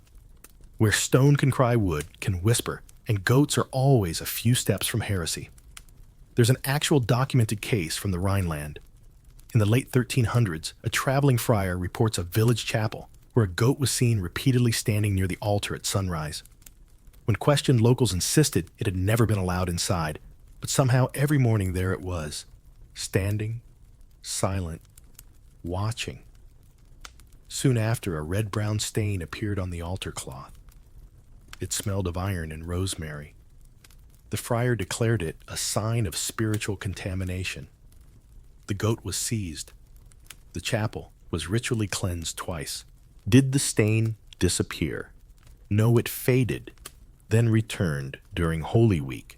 where stone can cry wood, can whisper, and goats are always a few steps from heresy. There's an actual documented case from the Rhineland. In the late 1300s, a traveling friar reports a village chapel where a goat was seen repeatedly standing near the altar at sunrise. When questioned, locals insisted it had never been allowed inside, but somehow every morning there it was, standing, silent, watching. Soon after, a red-brown stain appeared on the altar cloth. It smelled of iron and rosemary. The friar declared it a sign of spiritual contamination. The goat was seized. The chapel was ritually cleansed twice. Did the stain disappear? No, it faded, then returned during Holy Week,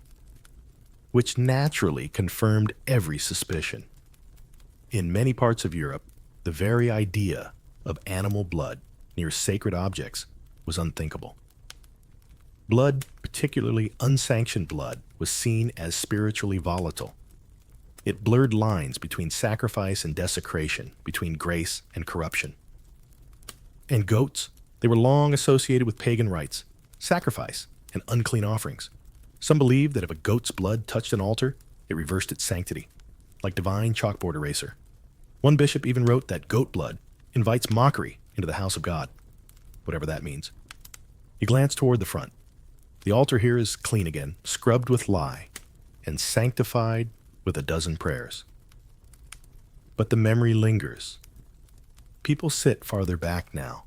which naturally confirmed every suspicion. In many parts of Europe, the very idea of animal blood near sacred objects was unthinkable. Blood, particularly unsanctioned blood, was seen as spiritually volatile. It blurred lines between sacrifice and desecration, between grace and corruption. And goats, they were long associated with pagan rites, sacrifice, and unclean offerings. Some believed that if a goat's blood touched an altar, it reversed its sanctity, like divine chalkboard eraser. One bishop even wrote that goat blood invites mockery into the house of God, whatever that means. He glanced toward the front. The altar here is clean again, scrubbed with lye, and sanctified with a dozen prayers. But the memory lingers. People sit farther back now.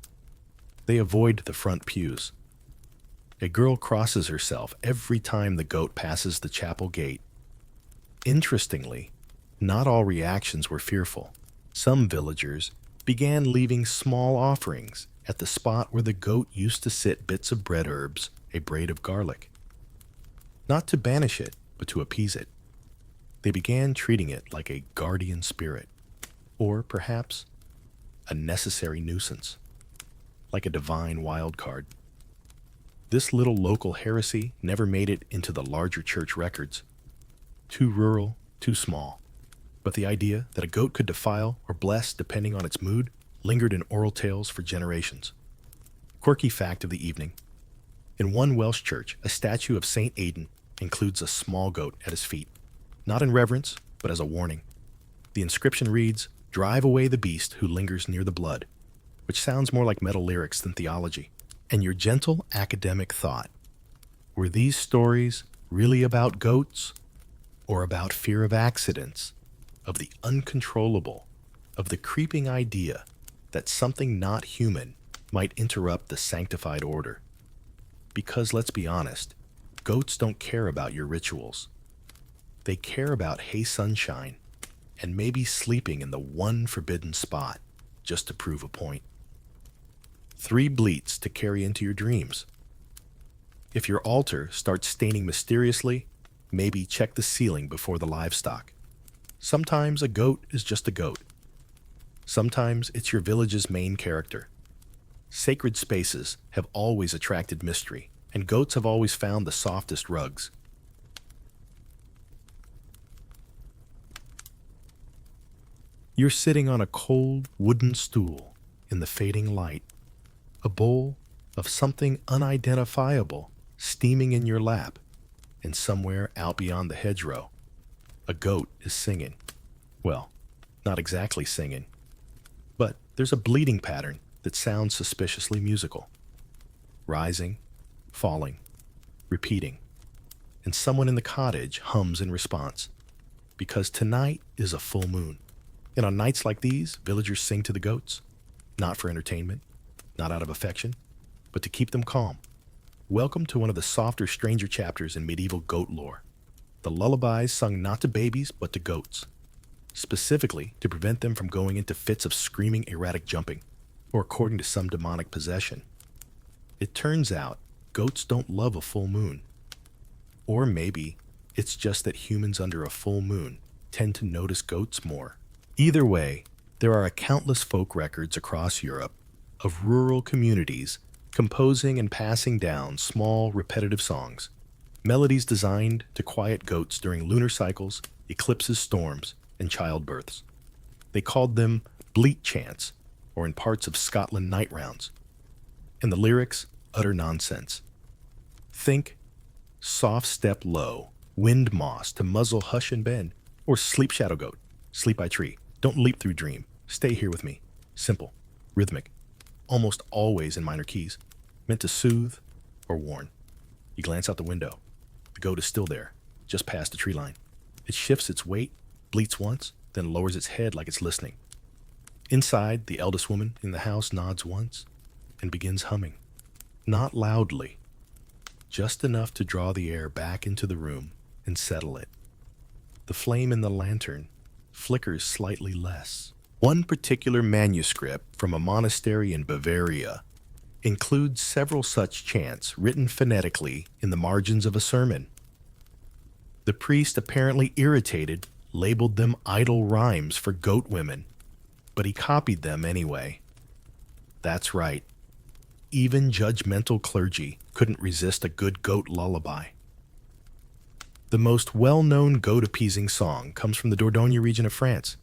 They avoid the front pews. A girl crosses herself every time the goat passes the chapel gate. Interestingly, not all reactions were fearful. Some villagers began leaving small offerings at the spot where the goat used to sit, bits of bread herbs, a braid of garlic. Not to banish it, but to appease it. They began treating it like a guardian spirit, or perhaps a necessary nuisance, like a divine wild card. This little local heresy never made it into the larger church records. Too rural, too small. But the idea that a goat could defile or bless depending on its mood lingered in oral tales for generations. Quirky fact of the evening. In one Welsh church, a statue of Saint Aidan includes a small goat at his feet, not in reverence, but as a warning. The inscription reads, "Drive away the beast who lingers near the blood," which sounds more like metal lyrics than theology. And your gentle academic thought, were these stories really about goats, or about fear of accidents, of the uncontrollable, of the creeping idea that something not human might interrupt the sanctified order? Because let's be honest, goats don't care about your rituals. They care about hey sunshine, and maybe sleeping in the one forbidden spot just to prove a point. 3 bleats to carry into your dreams. If your altar starts staining mysteriously, maybe check the ceiling before the livestock. Sometimes a goat is just a goat. Sometimes it's your village's main character. Sacred spaces have always attracted mystery, and goats have always found the softest rugs. You're sitting on a cold wooden stool in the fading light. A bowl of something unidentifiable steaming in your lap, and somewhere out beyond the hedgerow, a goat is singing. Well, not exactly singing, but there's a bleating pattern that sounds suspiciously musical. Rising, falling, repeating, and someone in the cottage hums in response, because tonight is a full moon. And on nights like these, villagers sing to the goats, not for entertainment, not out of affection, but to keep them calm. Welcome to one of the softer, stranger chapters in medieval goat lore. The lullabies sung not to babies, but to goats, specifically to prevent them from going into fits of screaming, erratic jumping, or according to some demonic possession. It turns out goats don't love a full moon. Or maybe it's just that humans under a full moon tend to notice goats more. Either way, there are countless folk records across Europe of rural communities composing and passing down small, repetitive songs, melodies designed to quiet goats during lunar cycles, eclipses, storms, and childbirths. They called them bleat chants, or in parts of Scotland, night rounds. And the lyrics, utter nonsense. Think soft step low, wind moss to muzzle hush and bend, or sleep shadow goat, sleep by tree, don't leap through dream, stay here with me. Simple, rhythmic, almost always in minor keys, meant to soothe or warn. You glance out the window. The goat is still there, just past the tree line. It shifts its weight, bleats once, then lowers its head like it's listening. Inside, the eldest woman in the house nods once and begins humming. Not loudly, just enough to draw the air back into the room and settle it. The flame in the lantern flickers slightly less. One particular manuscript from a monastery in Bavaria includes several such chants written phonetically in the margins of a sermon. The priest, apparently irritated, labeled them idle rhymes for goat women, but he copied them anyway. That's right. Even judgmental clergy couldn't resist a good goat lullaby. The most well-known goat-appeasing song comes from the Dordogne region of France.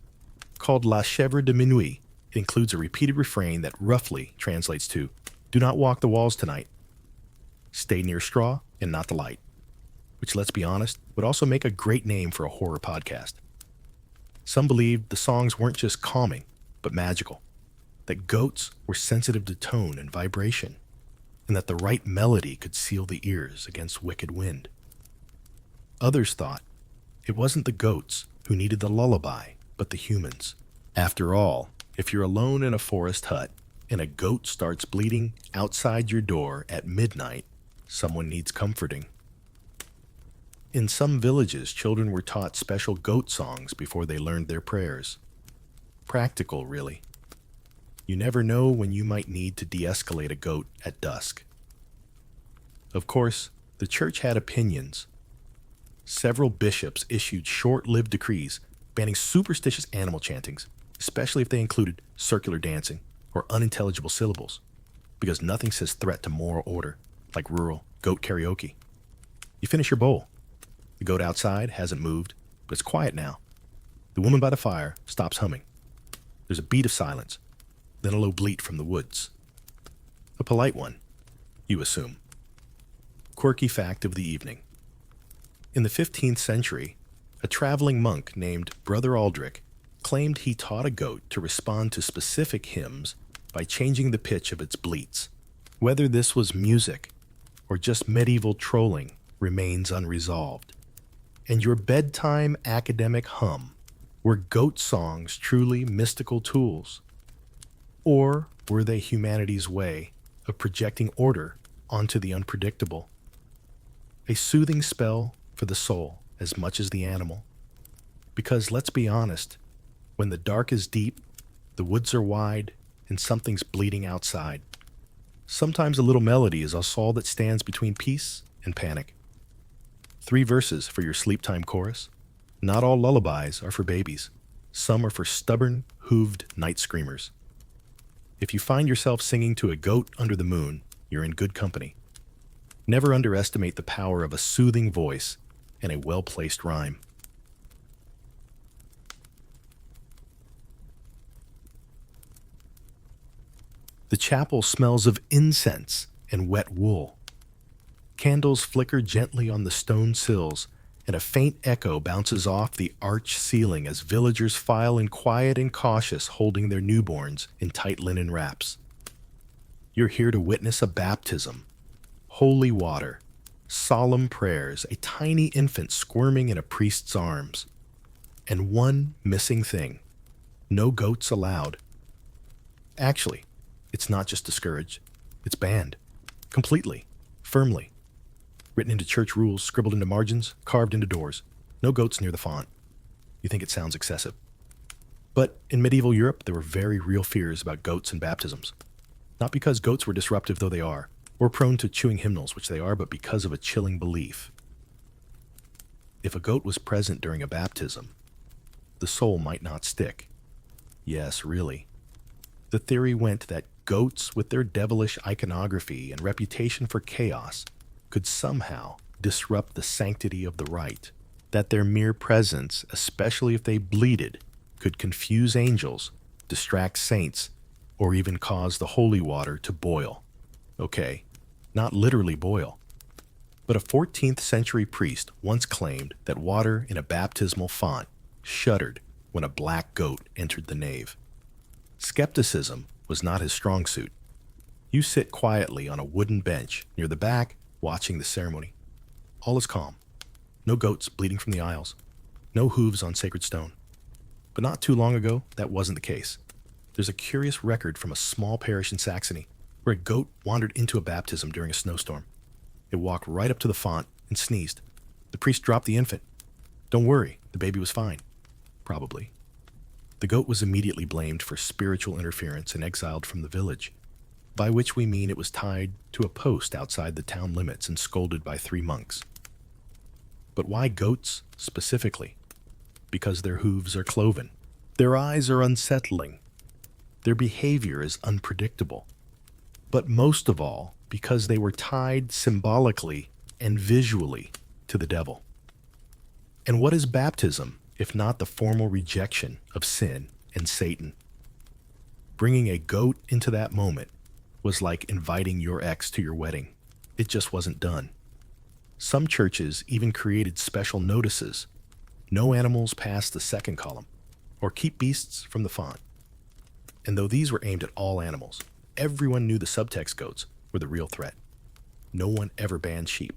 Called La Chèvre de Minuit, it includes a repeated refrain that roughly translates to, "Do not walk the walls tonight. Stay near straw and not the light," which, let's be honest, would also make a great name for a horror podcast. Some believed the songs weren't just calming, but magical, that goats were sensitive to tone and vibration, and that the right melody could seal the ears against wicked wind. Others thought it wasn't the goats who needed the lullaby, but the humans. After all, if you're alone in a forest hut and a goat starts bleating outside your door at midnight, someone needs comforting. In some villages, children were taught special goat songs before they learned their prayers. Practical, really. You never know when you might need to de-escalate a goat at dusk. Of course, the church had opinions. Several bishops issued short-lived decrees banning superstitious animal chantings, especially if they included circular dancing or unintelligible syllables, because nothing says threat to moral order like rural goat karaoke. You finish your bowl. The goat outside hasn't moved, but it's quiet now. The woman by the fire stops humming. There's a beat of silence, then a low bleat from the woods. A polite one, you assume. Quirky fact of the evening. In the 15th century, a traveling monk named Brother Aldrich claimed he taught a goat to respond to specific hymns by changing the pitch of its bleats. Whether this was music or just medieval trolling remains unresolved. And your bedtime academic hum, were goat songs truly mystical tools? Or were they humanity's way of projecting order onto the unpredictable? A soothing spell for the soul as much as the animal. Because let's be honest, when the dark is deep, the woods are wide, and something's bleeding outside, sometimes a little melody is all that stands between peace and panic. 3 verses for your sleep time chorus. Not all lullabies are for babies. Some are for stubborn, hooved night screamers. If you find yourself singing to a goat under the moon, you're in good company. Never underestimate the power of a soothing voice and a well-placed rhyme. The chapel smells of incense and wet wool. Candles flicker gently on the stone sills, and a faint echo bounces off the arch ceiling as villagers file in quiet and cautious, holding their newborns in tight linen wraps. You're here to witness a baptism, holy water, solemn prayers, a tiny infant squirming in a priest's arms, and one missing thing: no goats allowed. Actually, it's not just discouraged, it's banned. Completely. Firmly. Written into church rules, scribbled into margins, carved into doors. No goats near the font. You think it sounds excessive. But in medieval Europe, there were very real fears about goats and baptisms. Not because goats were disruptive, though they are, or prone to chewing hymnals, which they are, but because of a chilling belief. If a goat was present during a baptism, the soul might not stick. Yes, really. The theory went that goats, with their devilish iconography and reputation for chaos, could somehow disrupt the sanctity of the rite, that their mere presence, especially if they bleated, could confuse angels, distract saints, or even cause the holy water to boil. Okay, not literally boil. But a 14th century priest once claimed that water in a baptismal font shuddered when a black goat entered the nave. Skepticism was not his strong suit. You sit quietly on a wooden bench near the back, watching the ceremony. All is calm. No goats bleeding from the aisles. No hooves on sacred stone. But not too long ago, that wasn't the case. There's a curious record from a small parish in Saxony where a goat wandered into a baptism during a snowstorm. It walked right up to the font and sneezed. The priest dropped the infant. Don't worry, the baby was fine. Probably. The goat was immediately blamed for spiritual interference and exiled from the village, by which we mean it was tied to a post outside the town limits and scolded by 3 monks. But why goats specifically? Because their hooves are cloven. Their eyes are unsettling. Their behavior is unpredictable. But most of all, because they were tied symbolically and visually to the devil. And what is baptism if not the formal rejection of sin and Satan? Bringing a goat into that moment was like inviting your ex to your wedding. It just wasn't done. Some churches even created special notices: no animals past the second column, or keep beasts from the font. And though these were aimed at all animals, everyone knew the subtext goats were the real threat. No one ever banned sheep.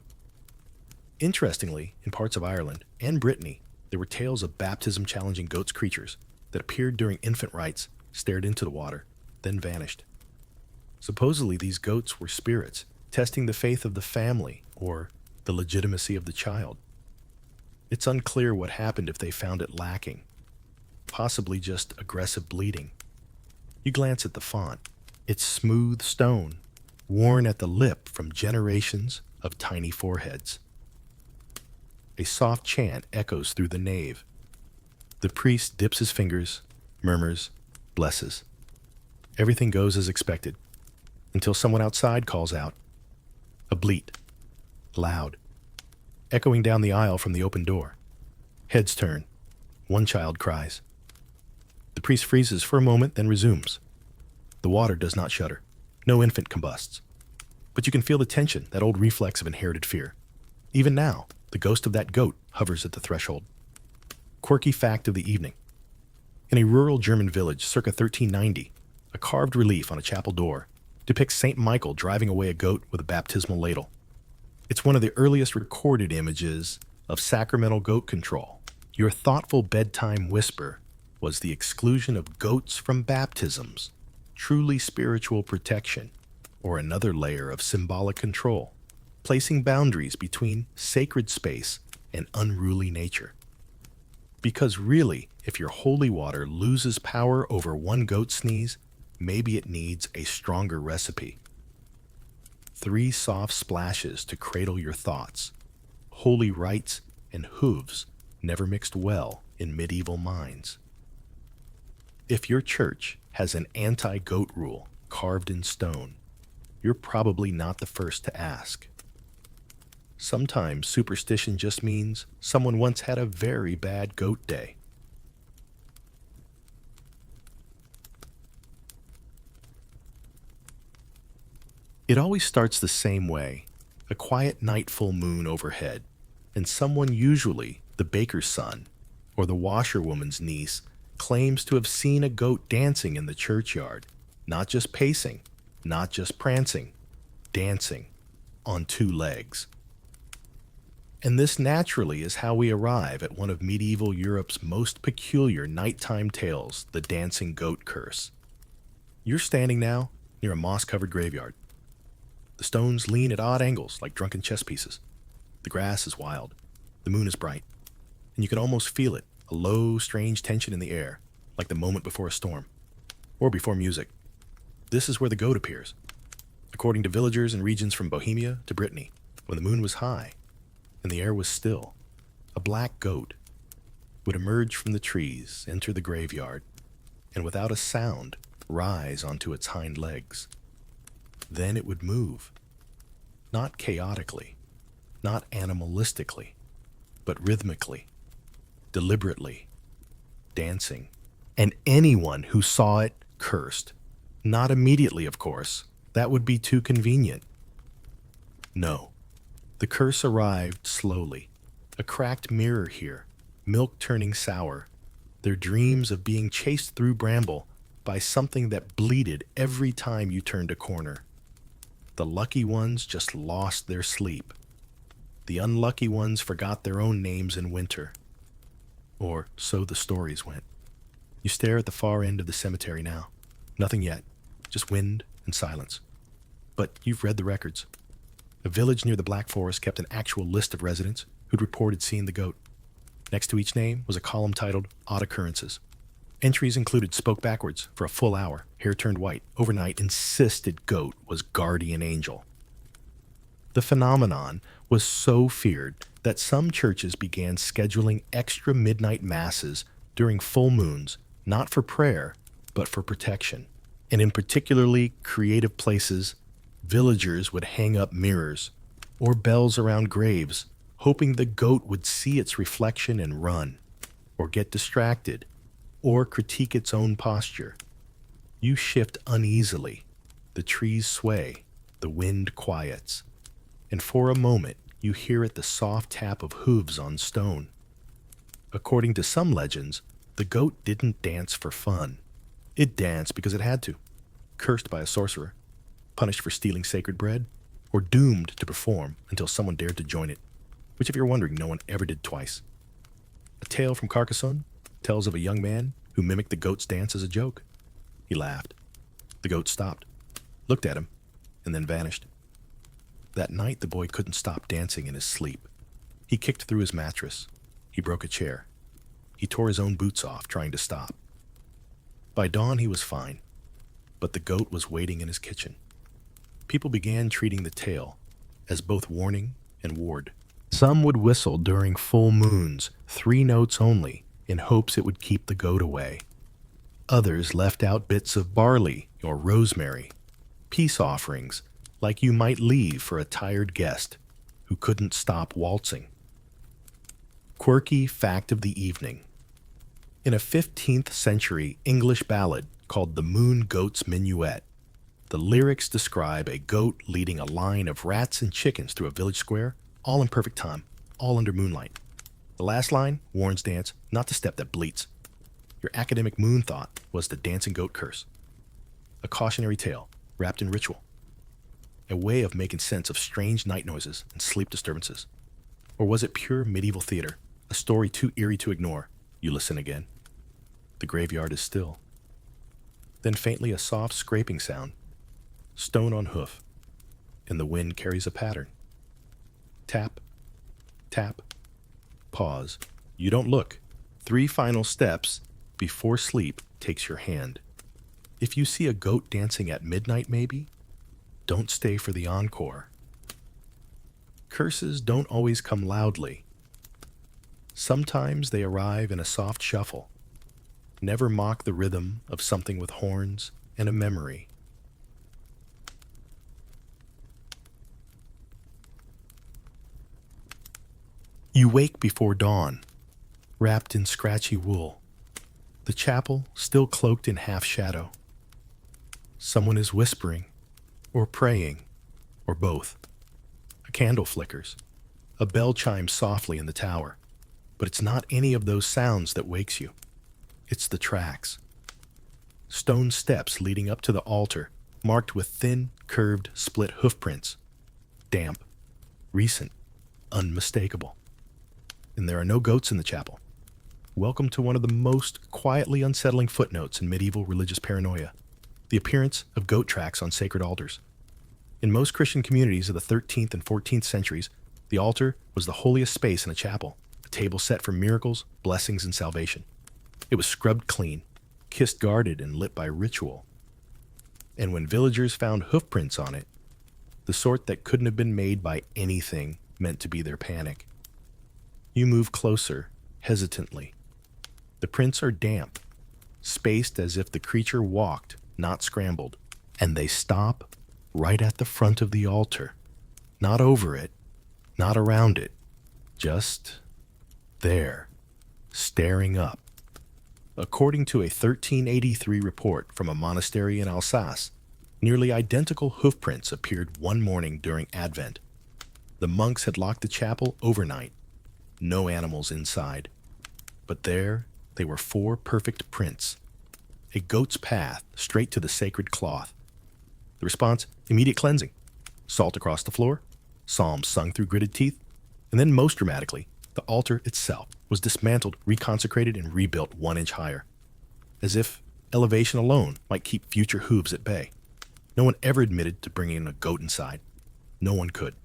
Interestingly, in parts of Ireland and Brittany, there were tales of baptism challenging goats creatures that appeared during infant rites, stared into the water, then vanished. Supposedly, these goats were spirits, testing the faith of the family or the legitimacy of the child. It's unclear what happened if they found it lacking. Possibly just aggressive bleeding. You glance at the font. It's smooth stone, worn at the lip from generations of tiny foreheads. A soft chant echoes through the nave. The priest dips his fingers, murmurs, blesses. Everything goes as expected, until someone outside calls out. A bleat. Loud. Echoing down the aisle from the open door. Heads turn. One child cries. The priest freezes for a moment, then resumes. The water does not shudder. No infant combusts. But you can feel the tension, that old reflex of inherited fear. Even now, the ghost of that goat hovers at the threshold. Quirky fact of the evening. In a rural German village circa 1390, a carved relief on a chapel door depicts St. Michael driving away a goat with a baptismal ladle. It's one of the earliest recorded images of sacramental goat control. Your thoughtful bedtime whisper was the exclusion of goats from baptisms, truly spiritual protection, or another layer of symbolic control, placing boundaries between sacred space and unruly nature. Because really, if your holy water loses power over one goat sneeze, maybe it needs a stronger recipe. 3 soft splashes to cradle your thoughts. Holy rites and hooves never mixed well in medieval minds. If your church has an anti-goat rule carved in stone, you're probably not the first to ask. Sometimes superstition just means someone once had a very bad goat day. It always starts the same way: a quiet night full moon overhead, and someone, usually the baker's son or the washerwoman's niece, claims to have seen a goat dancing in the churchyard, not just pacing, not just prancing, dancing on two legs. And this naturally is how we arrive at one of medieval Europe's most peculiar nighttime tales, the dancing goat curse. You're standing now near a moss-covered graveyard. The stones lean at odd angles like drunken chess pieces. The grass is wild. The moon is bright. And you can almost feel it, a low, strange tension in the air, like the moment before a storm, or before music. This is where the goat appears. According to villagers in regions from Bohemia to Brittany, when the moon was high and the air was still, a black goat would emerge from the trees, enter the graveyard, and without a sound, rise onto its hind legs. Then it would move, not chaotically, not animalistically, but rhythmically, deliberately, dancing. And anyone who saw it cursed. Not immediately, of course. That would be too convenient. No. The curse arrived slowly. A cracked mirror here, milk turning sour, their dreams of being chased through bramble by something that bleated every time you turned a corner. The lucky ones just lost their sleep. The unlucky ones forgot their own names in winter. Or so the stories went. You stare at the far end of the cemetery now. Nothing yet, just wind and silence. But you've read the records. A village near the Black Forest kept an actual list of residents who'd reported seeing the goat. Next to each name was a column titled Odd Occurrences. Entries included spoke backwards for a full hour, hair turned white, overnight, insisted goat was guardian angel. The phenomenon was so feared that some churches began scheduling extra midnight masses during full moons, not for prayer, but for protection. And in particularly creative places, villagers would hang up mirrors or bells around graves, hoping the goat would see its reflection and run, or get distracted, or critique its own posture. You shift uneasily, the trees sway, the wind quiets, and for a moment you hear it the soft tap of hooves on stone. According to some legends, the goat didn't dance for fun. It danced because it had to, cursed by a sorcerer, punished for stealing sacred bread, or doomed to perform until someone dared to join it, which, if you're wondering, no one ever did twice. A tale from Carcassonne tells of a young man who mimicked the goat's dance as a joke. He laughed. The goat stopped, looked at him, and then vanished. That night, the boy couldn't stop dancing in his sleep. He kicked through his mattress. He broke a chair. He tore his own boots off, trying to stop. By dawn, he was fine, but the goat was waiting in his kitchen. People began treating the tale as both warning and ward. Some would whistle during full moons, 3 notes only, in hopes it would keep the goat away. Others left out bits of barley or rosemary, peace offerings, like you might leave for a tired guest who couldn't stop waltzing. Quirky fact of the evening. In a 15th century English ballad called The Moon Goat's Minuet, the lyrics describe a goat leading a line of rats and chickens through a village square, all in perfect time, all under moonlight. The last line warns dance not to step that bleats. Your academic moon thought was the dancing goat curse. A cautionary tale wrapped in ritual. A way of making sense of strange night noises and sleep disturbances. Or was it pure medieval theater, a story too eerie to ignore? You listen again. The graveyard is still. Then faintly a soft scraping sound, stone on hoof, and the wind carries a pattern. Tap, tap, pause. You don't look. 3 final steps before sleep takes your hand. If you see a goat dancing at midnight, maybe, don't stay for the encore. Curses don't always come loudly. Sometimes they arrive in a soft shuffle. Never mock the rhythm of something with horns and a memory. You wake before dawn, wrapped in scratchy wool. The chapel still cloaked in half shadow. Someone is whispering or praying or both. A candle flickers. A bell chimes softly in the tower. But it's not any of those sounds that wakes you. It's the tracks. Stone steps leading up to the altar, marked with thin, curved, split hoof prints. Damp, recent, unmistakable. And there are no goats in the chapel. Welcome to one of the most quietly unsettling footnotes in medieval religious paranoia, the appearance of goat tracks on sacred altars. In most Christian communities of the 13th and 14th centuries, the altar was the holiest space in a chapel, a table set for miracles, blessings, and salvation. It was scrubbed clean, kissed guarded, and lit by ritual. And when villagers found hoof prints on it, the sort that couldn't have been made by anything meant to be their panic. You move closer, hesitantly. The prints are damp, spaced as if the creature walked, not scrambled, and they stop right at the front of the altar. Not over it, not around it, just there, staring up. According to a 1383 report from a monastery in Alsace, nearly identical hoof prints appeared one morning during Advent. The monks had locked the chapel overnight. No animals inside. But there they were 4 perfect prints. A goat's path straight to the sacred cloth. The response, immediate cleansing. Salt across the floor, psalms sung through gritted teeth, and then most dramatically, the altar itself was dismantled, reconsecrated, and rebuilt 1 inch higher. As if elevation alone might keep future hooves at bay. No one ever admitted to bringing in a goat inside. No one could.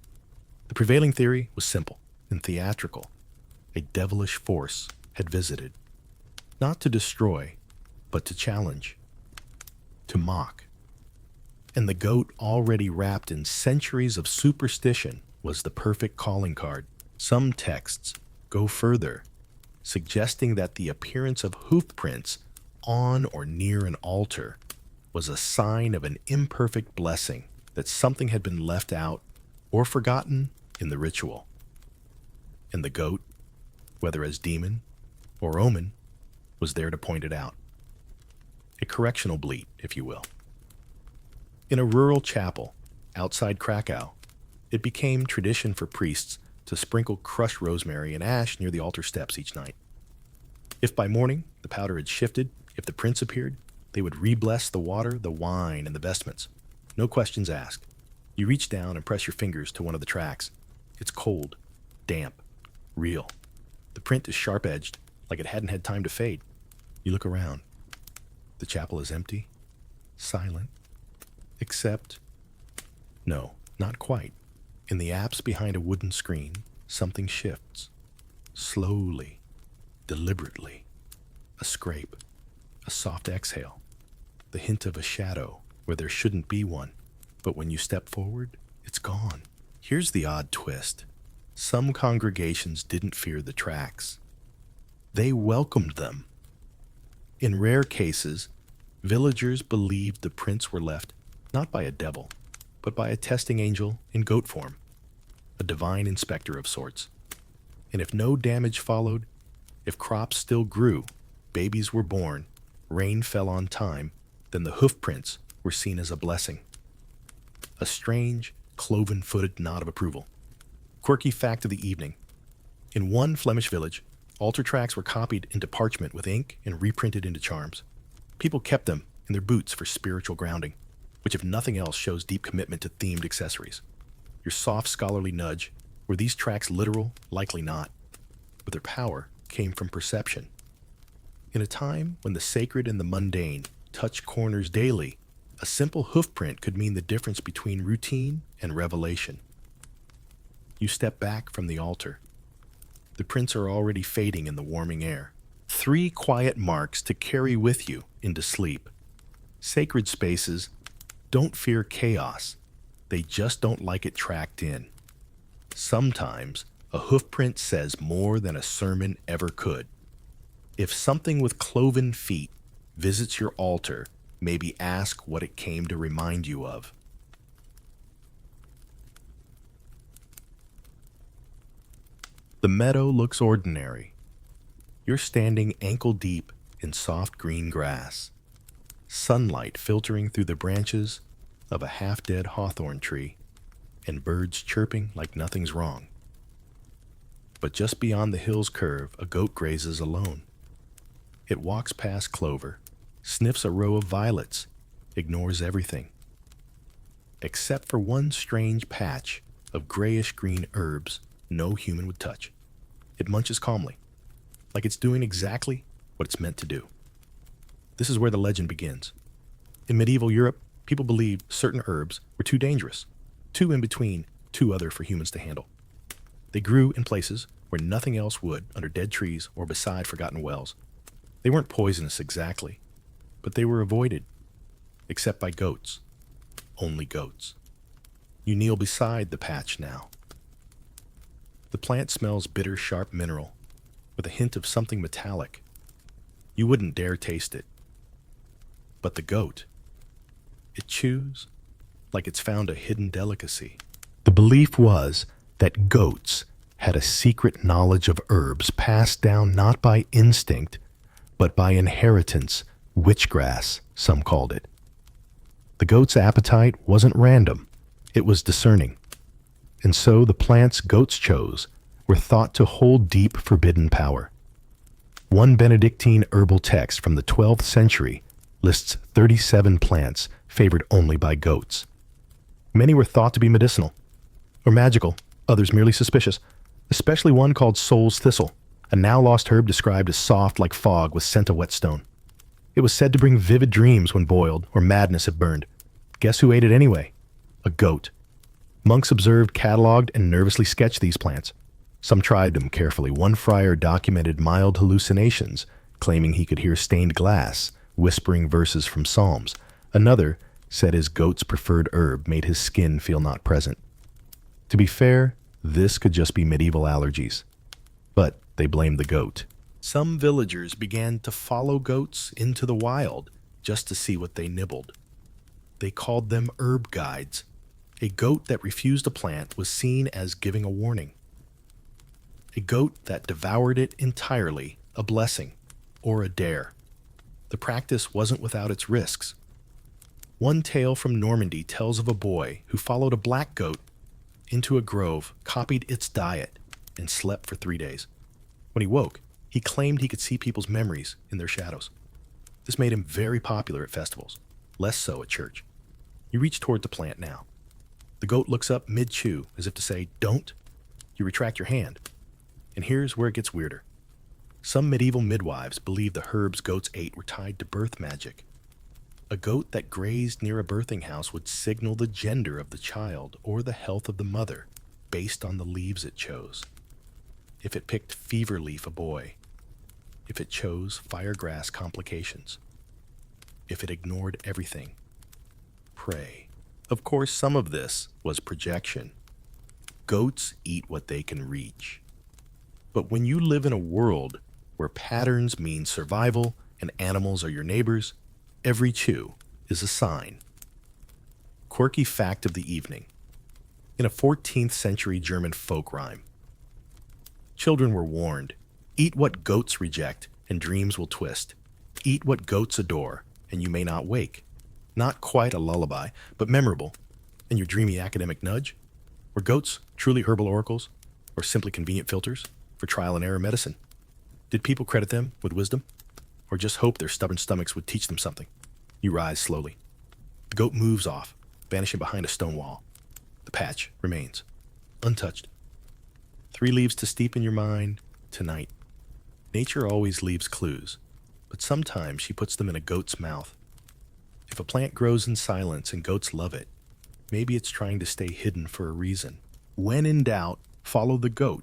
The prevailing theory was simple and theatrical. A devilish force had visited. Not to destroy, but to challenge. To mock. And the goat, already wrapped in centuries of superstition, was the perfect calling card. Some texts go further, suggesting that the appearance of hoof prints on or near an altar was a sign of an imperfect blessing, that something had been left out or forgotten in the ritual. And the goat, whether as demon or omen, was there to point it out. A correctional bleat, if you will. In a rural chapel outside Krakow, it became tradition for priests to sprinkle crushed rosemary and ash near the altar steps each night. If by morning the powder had shifted, if the prince appeared, they would re-bless the water, the wine, and the vestments. No questions asked. You reach down and press your fingers to one of the tracks. It's cold, damp, real. The print is sharp-edged, like it hadn't had time to fade. You look around. The chapel is empty, silent, except... No, not quite. In the apse behind a wooden screen, something shifts. Slowly, deliberately. A scrape, a soft exhale, the hint of a shadow where there shouldn't be one. But when you step forward, it's gone. Here's the odd twist. Some congregations didn't fear the tracks. They welcomed them. In rare cases, villagers believed the prints were left not by a devil, but by a testing angel in goat form, a divine inspector of sorts. And if no damage followed, if crops still grew, babies were born, rain fell on time, then the hoof prints were seen as a blessing. A strange, cloven-footed nod of approval. Quirky fact of the evening. In one Flemish village, altar tracks were copied into parchment with ink and reprinted into charms. People kept them in their boots for spiritual grounding, which if nothing else shows deep commitment to themed accessories. Your soft scholarly nudge, were these tracks literal? Likely not. But their power came from perception. In a time when the sacred and the mundane touch corners daily, a simple hoof print could mean the difference between routine and revelation. You step back from the altar. The prints are already fading in the warming air. 3 quiet marks to carry with you into sleep. Sacred spaces don't fear chaos. They just don't like it tracked in. Sometimes a hoof print says more than a sermon ever could. If something with cloven feet visits your altar, maybe ask what it came to remind you of. The meadow looks ordinary. You're standing ankle deep in soft green grass, sunlight filtering through the branches of a half-dead hawthorn tree. and birds chirping like nothing's wrong. But just beyond the hill's curve, a goat grazes alone. It walks past clover, sniffs a row of violets, ignores everything. Except for one strange patch of grayish-green herbs no human would touch. It munches calmly, like it's doing exactly what it's meant to do. This is where the legend begins. In medieval Europe, people believed certain herbs were too dangerous, too in between, too other for humans to handle. They grew in places where nothing else would, under dead trees or beside forgotten wells. They weren't poisonous exactly, but they were avoided, except by goats. Only goats. You kneel beside the patch now. The plant smells bitter, sharp mineral, with a hint of something metallic. You wouldn't dare taste it. But the goat, it chews like it's found a hidden delicacy. The belief was that goats had a secret knowledge of herbs passed down not by instinct, but by inheritance, witchgrass, some called it. The goat's appetite wasn't random, it was discerning. And so the plants goats chose were thought to hold deep forbidden power. One Benedictine herbal text from the 12th century lists 37 plants favored only by goats. Many were thought to be medicinal or magical, others merely suspicious, especially one called Soul's Thistle, a now-lost herb described as soft like fog with scent of whetstone. It was said to bring vivid dreams when boiled or madness if burned. Guess who ate it anyway? A goat. Monks observed, cataloged, and nervously sketched these plants. Some tried them carefully. One friar documented mild hallucinations, claiming he could hear stained glass, whispering verses from Psalms. Another said his goat's preferred herb made his skin feel not present. To be fair, this could just be medieval allergies. But they blamed the goat. Some villagers began to follow goats into the wild just to see what they nibbled. They called them herb guides. A goat that refused a plant was seen as giving a warning. A goat that devoured it entirely, a blessing, or a dare. The practice wasn't without its risks. One tale from Normandy tells of a boy who followed a black goat into a grove, copied its diet, and slept for 3 days. When he woke, he claimed he could see people's memories in their shadows. This made him very popular at festivals, less so at church. You reach toward the plant now. The goat looks up mid-chew, as if to say, "Don't." You retract your hand. And here's where it gets weirder. Some medieval midwives believed the herbs goats ate were tied to birth magic. A goat that grazed near a birthing house would signal the gender of the child or the health of the mother based on the leaves it chose. If it picked fever leaf, a boy. If it chose firegrass, complications. If it ignored everything, pray. Of course, some of this was projection. Goats eat what they can reach. But when you live in a world where patterns mean survival and animals are your neighbors, every chew is a sign. Quirky fact of the evening. In a 14th century German folk rhyme, children were warned, eat what goats reject and dreams will twist. Eat what goats adore and you may not wake. Not quite a lullaby, but memorable. And your dreamy academic nudge? Were goats truly herbal oracles or simply convenient filters for trial and error medicine? Did people credit them with wisdom or just hope their stubborn stomachs would teach them something? You rise slowly. The goat moves off, vanishing behind a stone wall. The patch remains, untouched. 3 leaves to steep in your mind tonight. Nature always leaves clues, but sometimes she puts them in a goat's mouth. If a plant grows in silence and goats love it, maybe it's trying to stay hidden for a reason. When in doubt, follow the goat,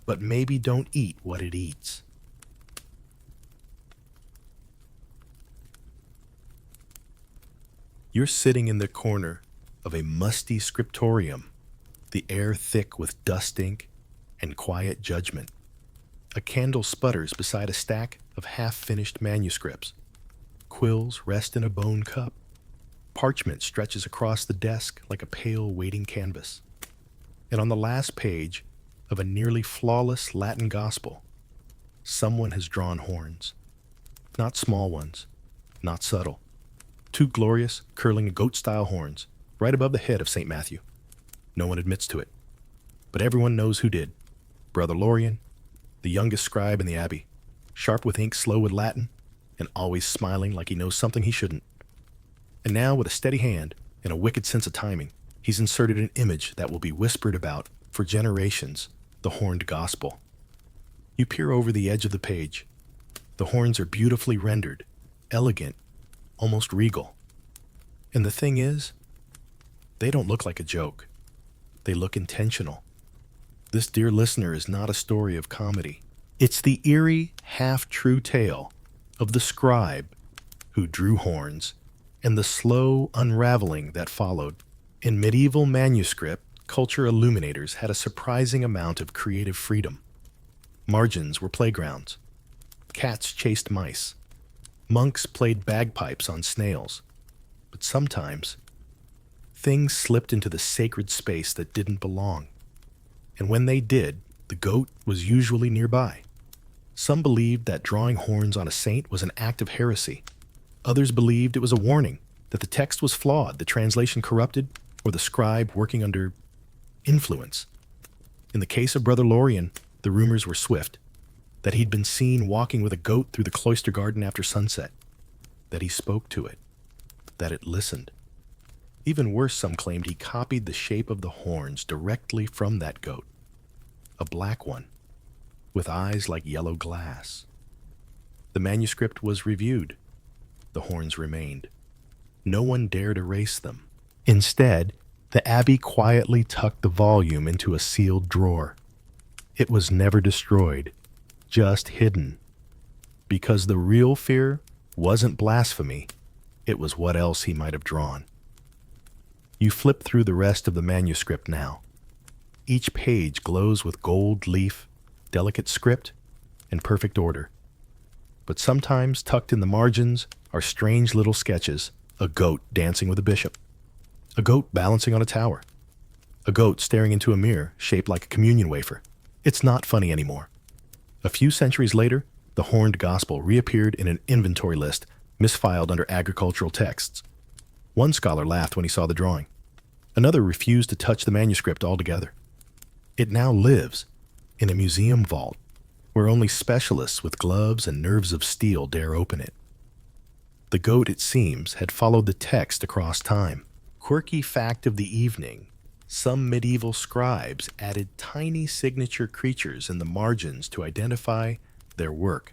but maybe don't eat what it eats. You're sitting in the corner of a musty scriptorium, the air thick with dust ink and quiet judgment. A candle sputters beside a stack of half-finished manuscripts. Quills rest in a bone cup. Parchment stretches across the desk like a pale waiting canvas. And on the last page of a nearly flawless Latin gospel, someone has drawn horns. Not small ones, not subtle. 2 glorious, curling goat-style horns right above the head of St. Matthew. No one admits to it, but everyone knows who did. Brother Lorien, the youngest scribe in the abbey, sharp with ink, slow with Latin, and always smiling like he knows something he shouldn't. And now, with a steady hand and a wicked sense of timing, he's inserted an image that will be whispered about for generations, the horned gospel. You peer over the edge of the page. The horns are beautifully rendered, elegant, almost regal. And the thing is, they don't look like a joke. They look intentional. This, dear listener, is not a story of comedy. It's the eerie, half-true tale of the scribe who drew horns and the slow unraveling that followed. In medieval manuscript, culture illuminators had a surprising amount of creative freedom. Margins were playgrounds. Cats chased mice. Monks played bagpipes on snails. But sometimes, things slipped into the sacred space that didn't belong. And when they did, the goat was usually nearby. Some believed that drawing horns on a saint was an act of heresy. Others believed it was a warning that the text was flawed, the translation corrupted, or the scribe working under influence. In the case of Brother Lorien, the rumors were swift, that he'd been seen walking with a goat through the cloister garden after sunset, that he spoke to it, that it listened. Even worse, some claimed he copied the shape of the horns directly from that goat, a black one, with eyes like yellow glass. The manuscript was reviewed. The horns remained. No one dared erase them. Instead, the abbey quietly tucked the volume into a sealed drawer. It was never destroyed, just hidden. Because the real fear wasn't blasphemy, it was what else he might have drawn. You flip through the rest of the manuscript now. Each page glows with gold leaf, delicate script, and perfect order. But sometimes tucked in the margins are strange little sketches, a goat dancing with a bishop, a goat balancing on a tower, a goat staring into a mirror shaped like a communion wafer. It's not funny anymore. A few centuries later, the horned gospel reappeared in an inventory list misfiled under agricultural texts. One scholar laughed when he saw the drawing. Another refused to touch the manuscript altogether. It now lives in a museum vault where only specialists with gloves and nerves of steel dare open it. The goat, it seems, had followed the text across time. Quirky fact of the evening: some medieval scribes added tiny signature creatures in the margins to identify their work: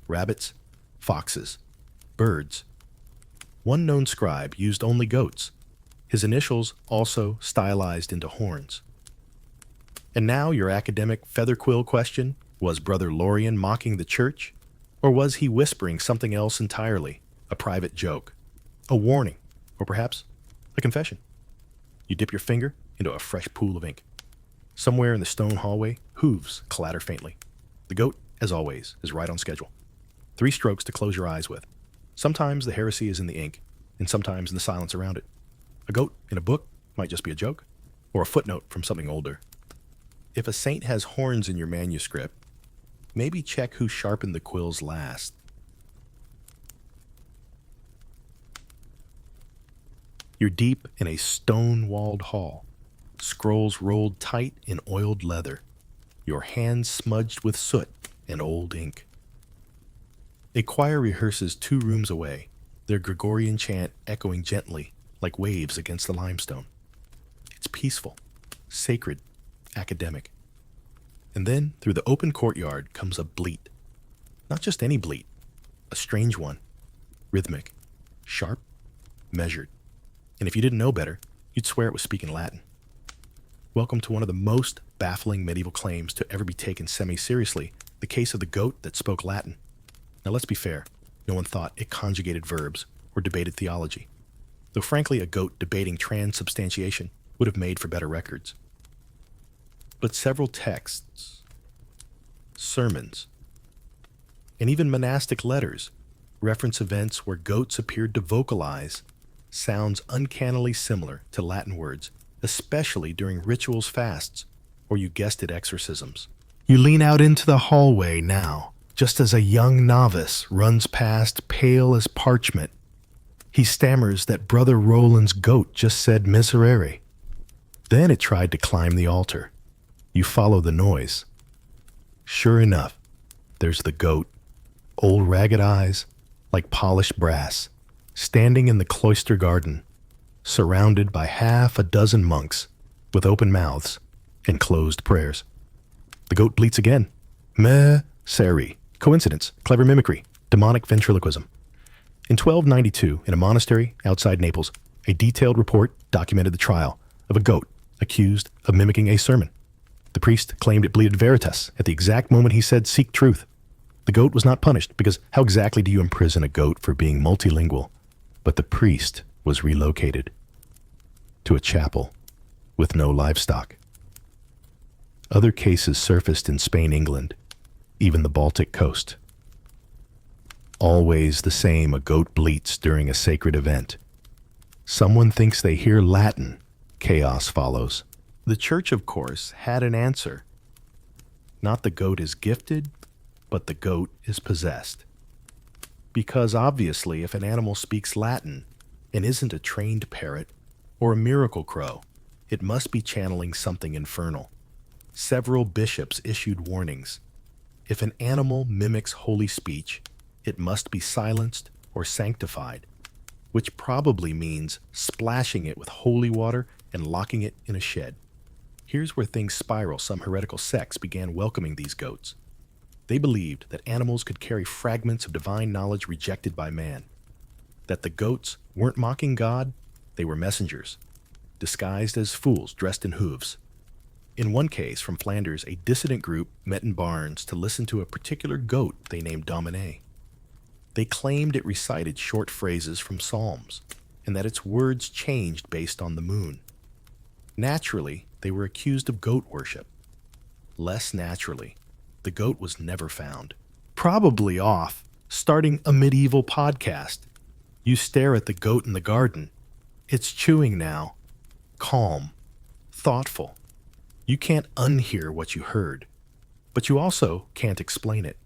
rabbits, foxes, birds. One known scribe used only goats, his initials also stylized into horns. And now your academic featherquill question: was Brother Lorien mocking the church? Or was he whispering something else entirely? A private joke, a warning, or perhaps a confession? You dip your finger into a fresh pool of ink. Somewhere in the stone hallway, hooves clatter faintly. The goat, as always, is right on schedule. 3 strokes to close your eyes with. Sometimes the heresy is in the ink, and sometimes in the silence around it. A goat in a book might just be a joke, or a footnote from something older. If a saint has horns in your manuscript, maybe check who sharpened the quills last. You're deep in a stone-walled hall, scrolls rolled tight in oiled leather, your hands smudged with soot and old ink. A choir rehearses 2 rooms away, their Gregorian chant echoing gently like waves against the limestone. It's peaceful, sacred, academic. And then, through the open courtyard comes a bleat. Not just any bleat, a strange one, rhythmic, sharp, measured. And if you didn't know better, you'd swear it was speaking Latin. Welcome to one of the most baffling medieval claims to ever be taken semi-seriously, the case of the goat that spoke Latin. Now let's be fair, no one thought it conjugated verbs or debated theology. Though frankly, a goat debating transubstantiation would have made for better records. But several texts, sermons, and even monastic letters reference events where goats appeared to vocalize sounds uncannily similar to Latin words, especially during rituals, fasts, or you guessed it, exorcisms. You lean out into the hallway now, just as a young novice runs past, pale as parchment. He stammers that Brother Roland's goat just said miserere. Then it tried to climb the altar. You follow the noise. Sure enough, there's the goat, old ragged eyes like polished brass, standing in the cloister garden, surrounded by half a dozen monks with open mouths and closed prayers. The goat bleats again. Meh, seri. Coincidence, clever mimicry, demonic ventriloquism. In 1292, in a monastery outside Naples, a detailed report documented the trial of a goat accused of mimicking a sermon. The priest claimed it bleated veritas at the exact moment he said, "Seek truth." The goat was not punished, because how exactly do you imprison a goat for being multilingual? But the priest was relocated to a chapel with no livestock. Other cases surfaced in Spain, England, even the Baltic coast. Always the same, a goat bleats during a sacred event. Someone thinks they hear Latin. Chaos follows. The church, of course, had an answer. Not the goat is gifted, but the goat is possessed. Because obviously, if an animal speaks Latin and isn't a trained parrot or a miracle crow, it must be channeling something infernal. Several bishops issued warnings. If an animal mimics holy speech, it must be silenced or sanctified, which probably means splashing it with holy water and locking it in a shed. Here's where things spiral. Some heretical sects began welcoming these goats. They believed that animals could carry fragments of divine knowledge rejected by man, that the goats weren't mocking God, they were messengers, disguised as fools dressed in hooves. In one case, from Flanders, a dissident group met in barns to listen to a particular goat they named Domine. They claimed it recited short phrases from Psalms, and that its words changed based on the moon. Naturally, they were accused of goat worship. Less naturally, the goat was never found. Probably off, starting a medieval podcast. You stare at the goat in the garden. It's chewing now. Calm. Thoughtful. You can't unhear what you heard, but you also can't explain it.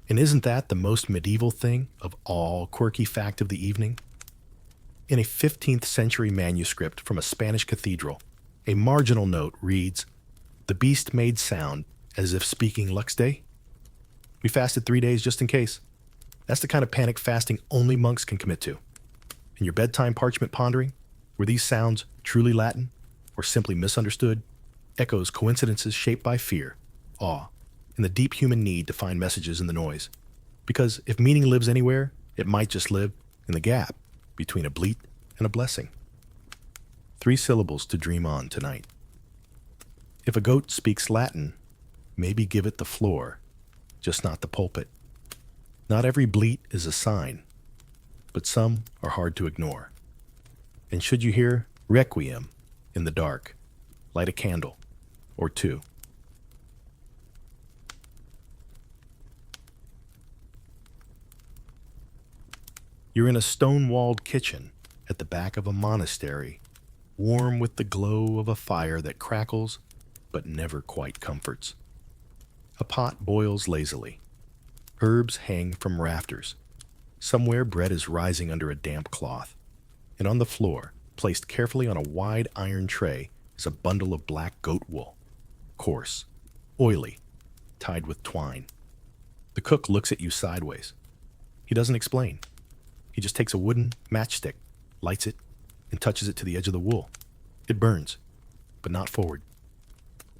And isn't that the most medieval thing of all? Quirky fact of the evening? In a 15th century manuscript from a Spanish cathedral, a marginal note reads, "The beast made sound as if speaking Lux Dei. We fasted 3 days just in case." That's the kind of panic fasting only monks can commit to. In your bedtime parchment pondering, were these sounds truly Latin or simply misunderstood? Echoes, coincidences shaped by fear, awe, and the deep human need to find messages in the noise. Because if meaning lives anywhere, it might just live in the gap between a bleat and a blessing. 3 syllables to dream on tonight. If a goat speaks Latin, maybe give it the floor, just not the pulpit. Not every bleat is a sign, but some are hard to ignore. And should you hear Requiem in the dark, light a candle or 2. You're in a stone-walled kitchen at the back of a monastery, warm with the glow of a fire that crackles but never quite comforts. A pot boils lazily. Herbs hang from rafters. Somewhere bread is rising under a damp cloth. And on the floor, placed carefully on a wide iron tray, is a bundle of black goat wool. Coarse, oily, tied with twine. The cook looks at you sideways. He doesn't explain. He just takes a wooden matchstick, lights it, and touches it to the edge of the wool. It burns, but not forward.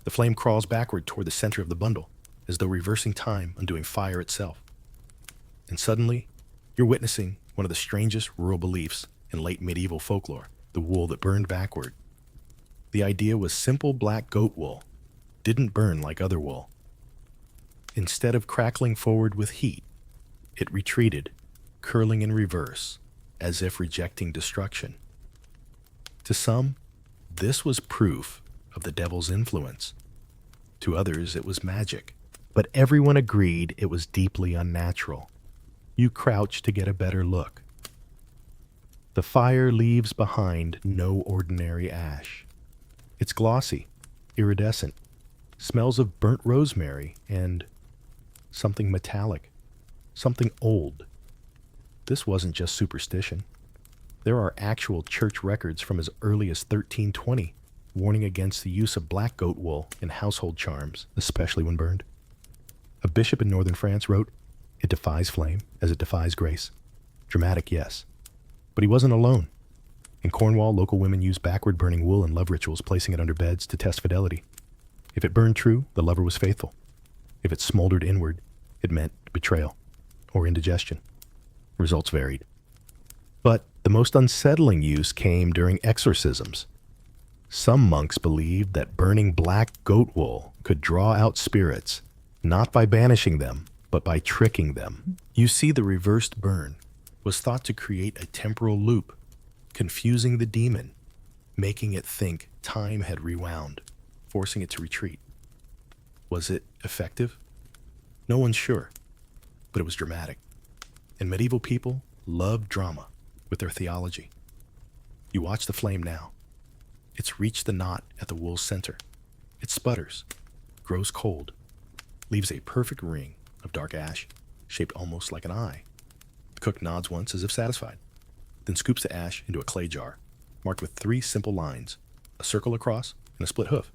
The flame crawls backward toward the center of the bundle, as though reversing time, undoing fire itself. And suddenly, you're witnessing one of the strangest rural beliefs in late medieval folklore, the wool that burned backward. The idea was simple black goat wool didn't burn like other wool. Instead of crackling forward with heat, it retreated, curling in reverse, as if rejecting destruction. To some, this was proof of the devil's influence. To others, it was magic. But everyone agreed it was deeply unnatural. You crouch to get a better look. The fire leaves behind no ordinary ash. It's glossy, iridescent, smells of burnt rosemary and something metallic, something old. This wasn't just superstition. There are actual church records from as early as 1320, warning against the use of black goat wool in household charms, especially when burned. A bishop in northern France wrote, "It defies flame as it defies grace." Dramatic, yes. But he wasn't alone. In Cornwall, local women used backward burning wool in love rituals, placing it under beds to test fidelity. If it burned true, the lover was faithful. If it smoldered inward, it meant betrayal or indigestion. Results varied. But the most unsettling use came during exorcisms. Some monks believed that burning black goat wool could draw out spirits, not by banishing them, but by tricking them. You see, the reversed burn was thought to create a temporal loop, confusing the demon, making it think time had rewound, forcing it to retreat. Was it effective? No one's sure, but it was dramatic. And medieval people loved drama with their theology. You watch the flame now. It's reached the knot at the wool's center. It sputters, grows cold, leaves a perfect ring of dark ash, shaped almost like an eye. The cook nods once as if satisfied, then scoops the ash into a clay jar, marked with 3 simple lines, a circle across and a split hoof.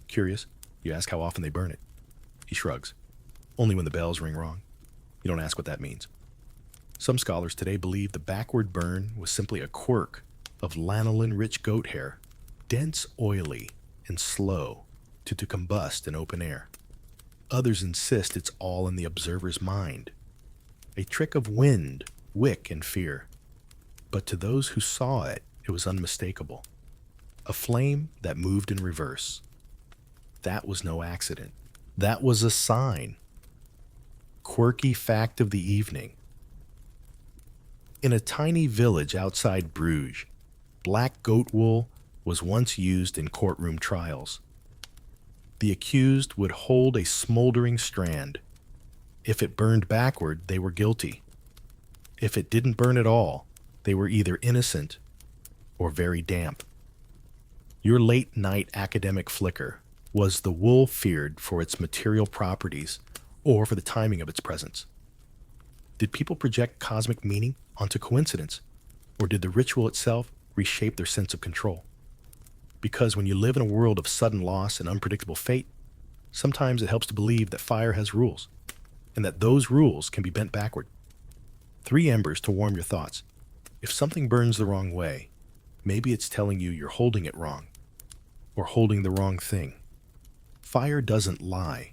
Curious, you ask how often they burn it. He shrugs. Only when the bells ring wrong. You don't ask what that means. Some scholars today believe the backward burn was simply a quirk of lanolin-rich goat hair, dense, oily, and slow to combust in open air. Others insist it's all in the observer's mind, a trick of wind, wick, and fear. But to those who saw it, it was unmistakable. A flame that moved in reverse. That was no accident. That was a sign. Quirky fact of the evening. In a tiny village outside Bruges, black goat wool was once used in courtroom trials. The accused would hold a smoldering strand. If it burned backward, they were guilty. If it didn't burn at all, they were either innocent or very damp. Your late-night academic flicker was the wool feared for its material properties or for the timing of its presence. Did people project cosmic meaning onto coincidence, or did the ritual itself reshape their sense of control? Because when you live in a world of sudden loss and unpredictable fate, sometimes it helps to believe that fire has rules, and that those rules can be bent backward. 3 embers to warm your thoughts. If something burns the wrong way, maybe it's telling you you're holding it wrong, or holding the wrong thing. Fire doesn't lie,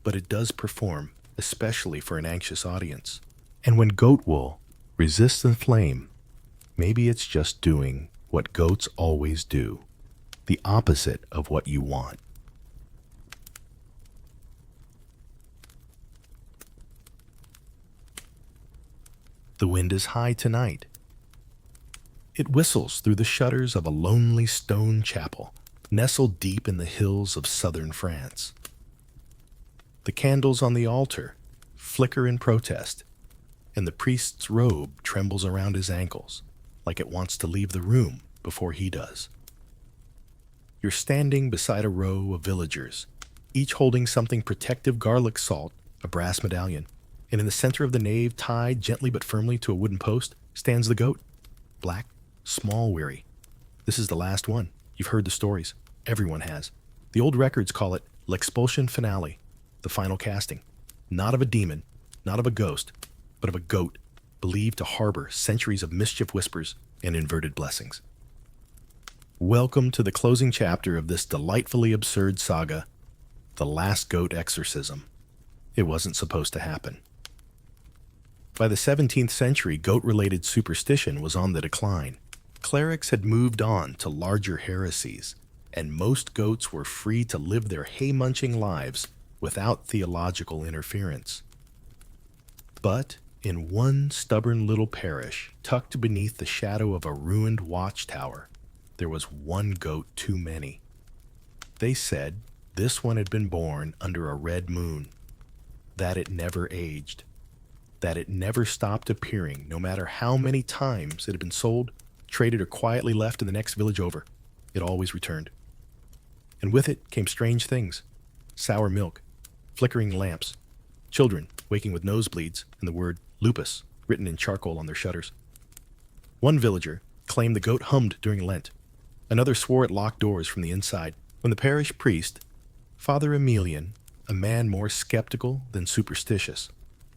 but it does perform, especially for an anxious audience. And when goat wool resists the flame, maybe it's just doing what goats always do, the opposite of what you want. The wind is high tonight. It whistles through the shutters of a lonely stone chapel, nestled deep in the hills of southern France. The candles on the altar flicker in protest, and the priest's robe trembles around his ankles, like it wants to leave the room before he does. You're standing beside a row of villagers, each holding something protective: garlic salt, a brass medallion, and in the center of the nave, tied gently but firmly to a wooden post, stands the goat. Black, small, weary. This is the last one. You've heard the stories. Everyone has. The old records call it l'expulsion finale, the final casting. Not of a demon, not of a ghost, but of a goat, believed to harbor centuries of mischief whispers and inverted blessings. Welcome to the closing chapter of this delightfully absurd saga, The Last Goat Exorcism. It wasn't supposed to happen. By the 17th century, goat-related superstition was on the decline. Clerics had moved on to larger heresies, and most goats were free to live their hay-munching lives without theological interference. But in one stubborn little parish, tucked beneath the shadow of a ruined watchtower, there was one goat too many. They said this one had been born under a red moon, that it never aged, that it never stopped appearing no matter how many times it had been sold, traded, or quietly left in the next village over. It always returned. And with it came strange things: sour milk, flickering lamps, children waking with nosebleeds, and the word lupus written in charcoal on their shutters. One villager claimed the goat hummed during Lent, Another swore at locked doors from the inside. When the parish priest, Father Emilian, a man more skeptical than superstitious,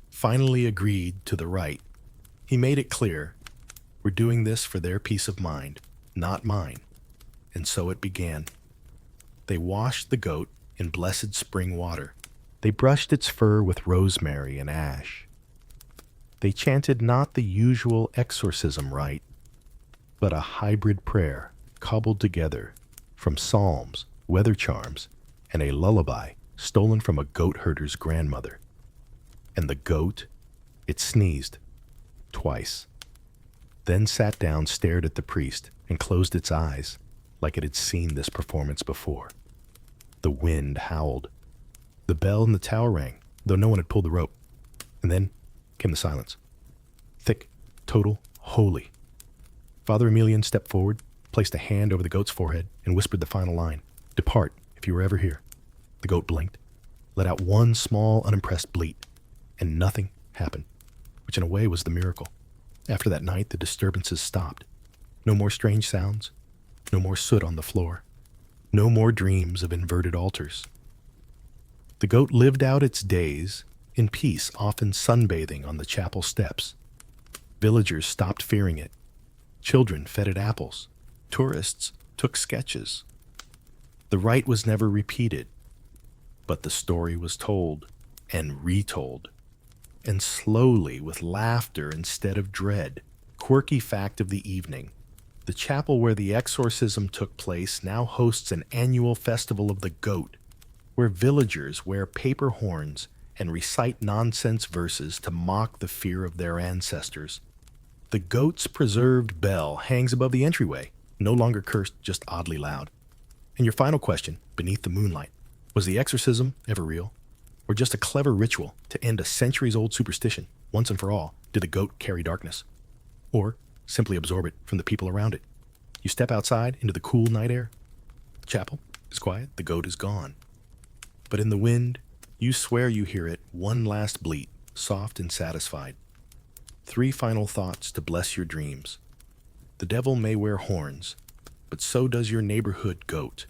finally agreed to the rite, he made it clear, we're doing this for their peace of mind, not mine. And so it began. They washed the goat in blessed spring water. They brushed its fur with rosemary and ash. They chanted not the usual exorcism rite, but a hybrid prayer cobbled together from psalms, weather charms, and a lullaby stolen from a goat herder's grandmother. And the goat, it sneezed twice, then sat down, stared at the priest, and closed its eyes like it had seen this performance before. The wind howled. The bell in the tower rang, though no one had pulled the rope. And then came the silence. Thick, total, holy. Father Emilian stepped forward, placed a hand over the goat's forehead, and whispered the final line, "Depart, if you were ever here." The goat blinked, let out one small, unimpressed bleat, and nothing happened, which in a way was the miracle. After that night, the disturbances stopped. No more strange sounds, no more soot on the floor, no more dreams of inverted altars. The goat lived out its days in peace, often sunbathing on the chapel steps. Villagers stopped fearing it. Children fed it apples. Tourists took sketches. The rite was never repeated, but the story was told and retold, and slowly with laughter instead of dread. Quirky fact of the evening: the chapel where the exorcism took place now hosts an annual festival of the goat, where villagers wear paper horns and recite nonsense verses to mock the fear of their ancestors. The goat's preserved bell hangs above the entryway, no longer cursed, just oddly loud. And your final question, beneath the moonlight: was the exorcism ever real? Or just a clever ritual to end a centuries-old superstition? Once and for all, did the goat carry darkness? Or simply absorb it from the people around it? You step outside into the cool night air. The chapel is quiet, the goat is gone. But in the wind, you swear you hear it, one last bleat, soft and satisfied. 3 final thoughts to bless your dreams. The devil may wear horns, but so does your neighborhood goat.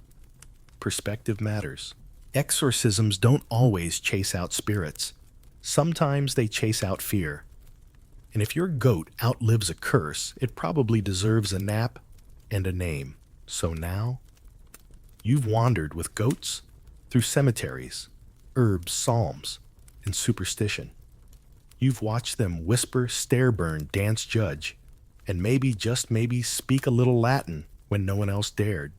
Perspective matters. Exorcisms don't always chase out spirits. Sometimes they chase out fear. And if your goat outlives a curse, it probably deserves a nap and a name. So now, you've wandered with goats through cemeteries, herbs, psalms, and superstition. You've watched them whisper, stare burn, dance judge, and maybe, just maybe, speak a little Latin when no one else dared.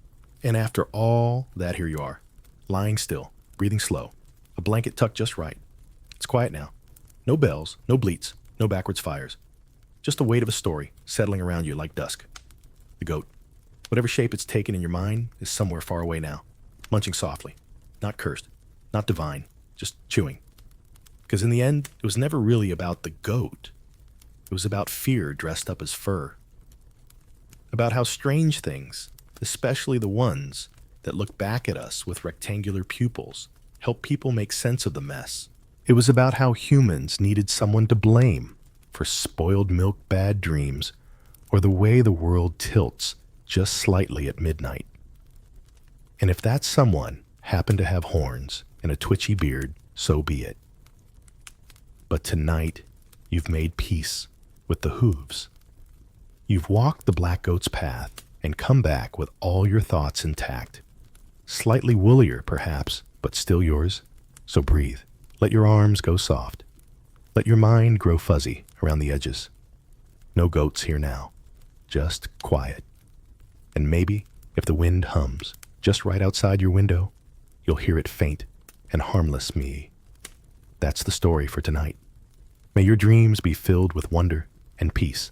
And after all that, here you are, lying still, breathing slow, a blanket tucked just right. It's quiet now. No bells, no bleats, no backwards fires. Just the weight of a story settling around you like dusk. The goat, whatever shape it's taken in your mind, is somewhere far away now, munching softly, not cursed, not divine, just chewing. Because in the end, it was never really about the goat. It was about fear dressed up as fur. About how strange things, especially the ones that look back at us with rectangular pupils, help people make sense of the mess. It was about how humans needed someone to blame for spoiled milk bad dreams or the way the world tilts just slightly at midnight. And if that someone happened to have horns and a twitchy beard, so be it. But tonight, you've made peace with the hooves. You've walked the black goat's path and come back with all your thoughts intact. Slightly woollier, perhaps, but still yours. So breathe. Let your arms go soft. Let your mind grow fuzzy around the edges. No goats here now. Just quiet. And maybe, if the wind hums just right outside your window, you'll hear it faint and harmless me. That's the story for tonight. May your dreams be filled with wonder and peace.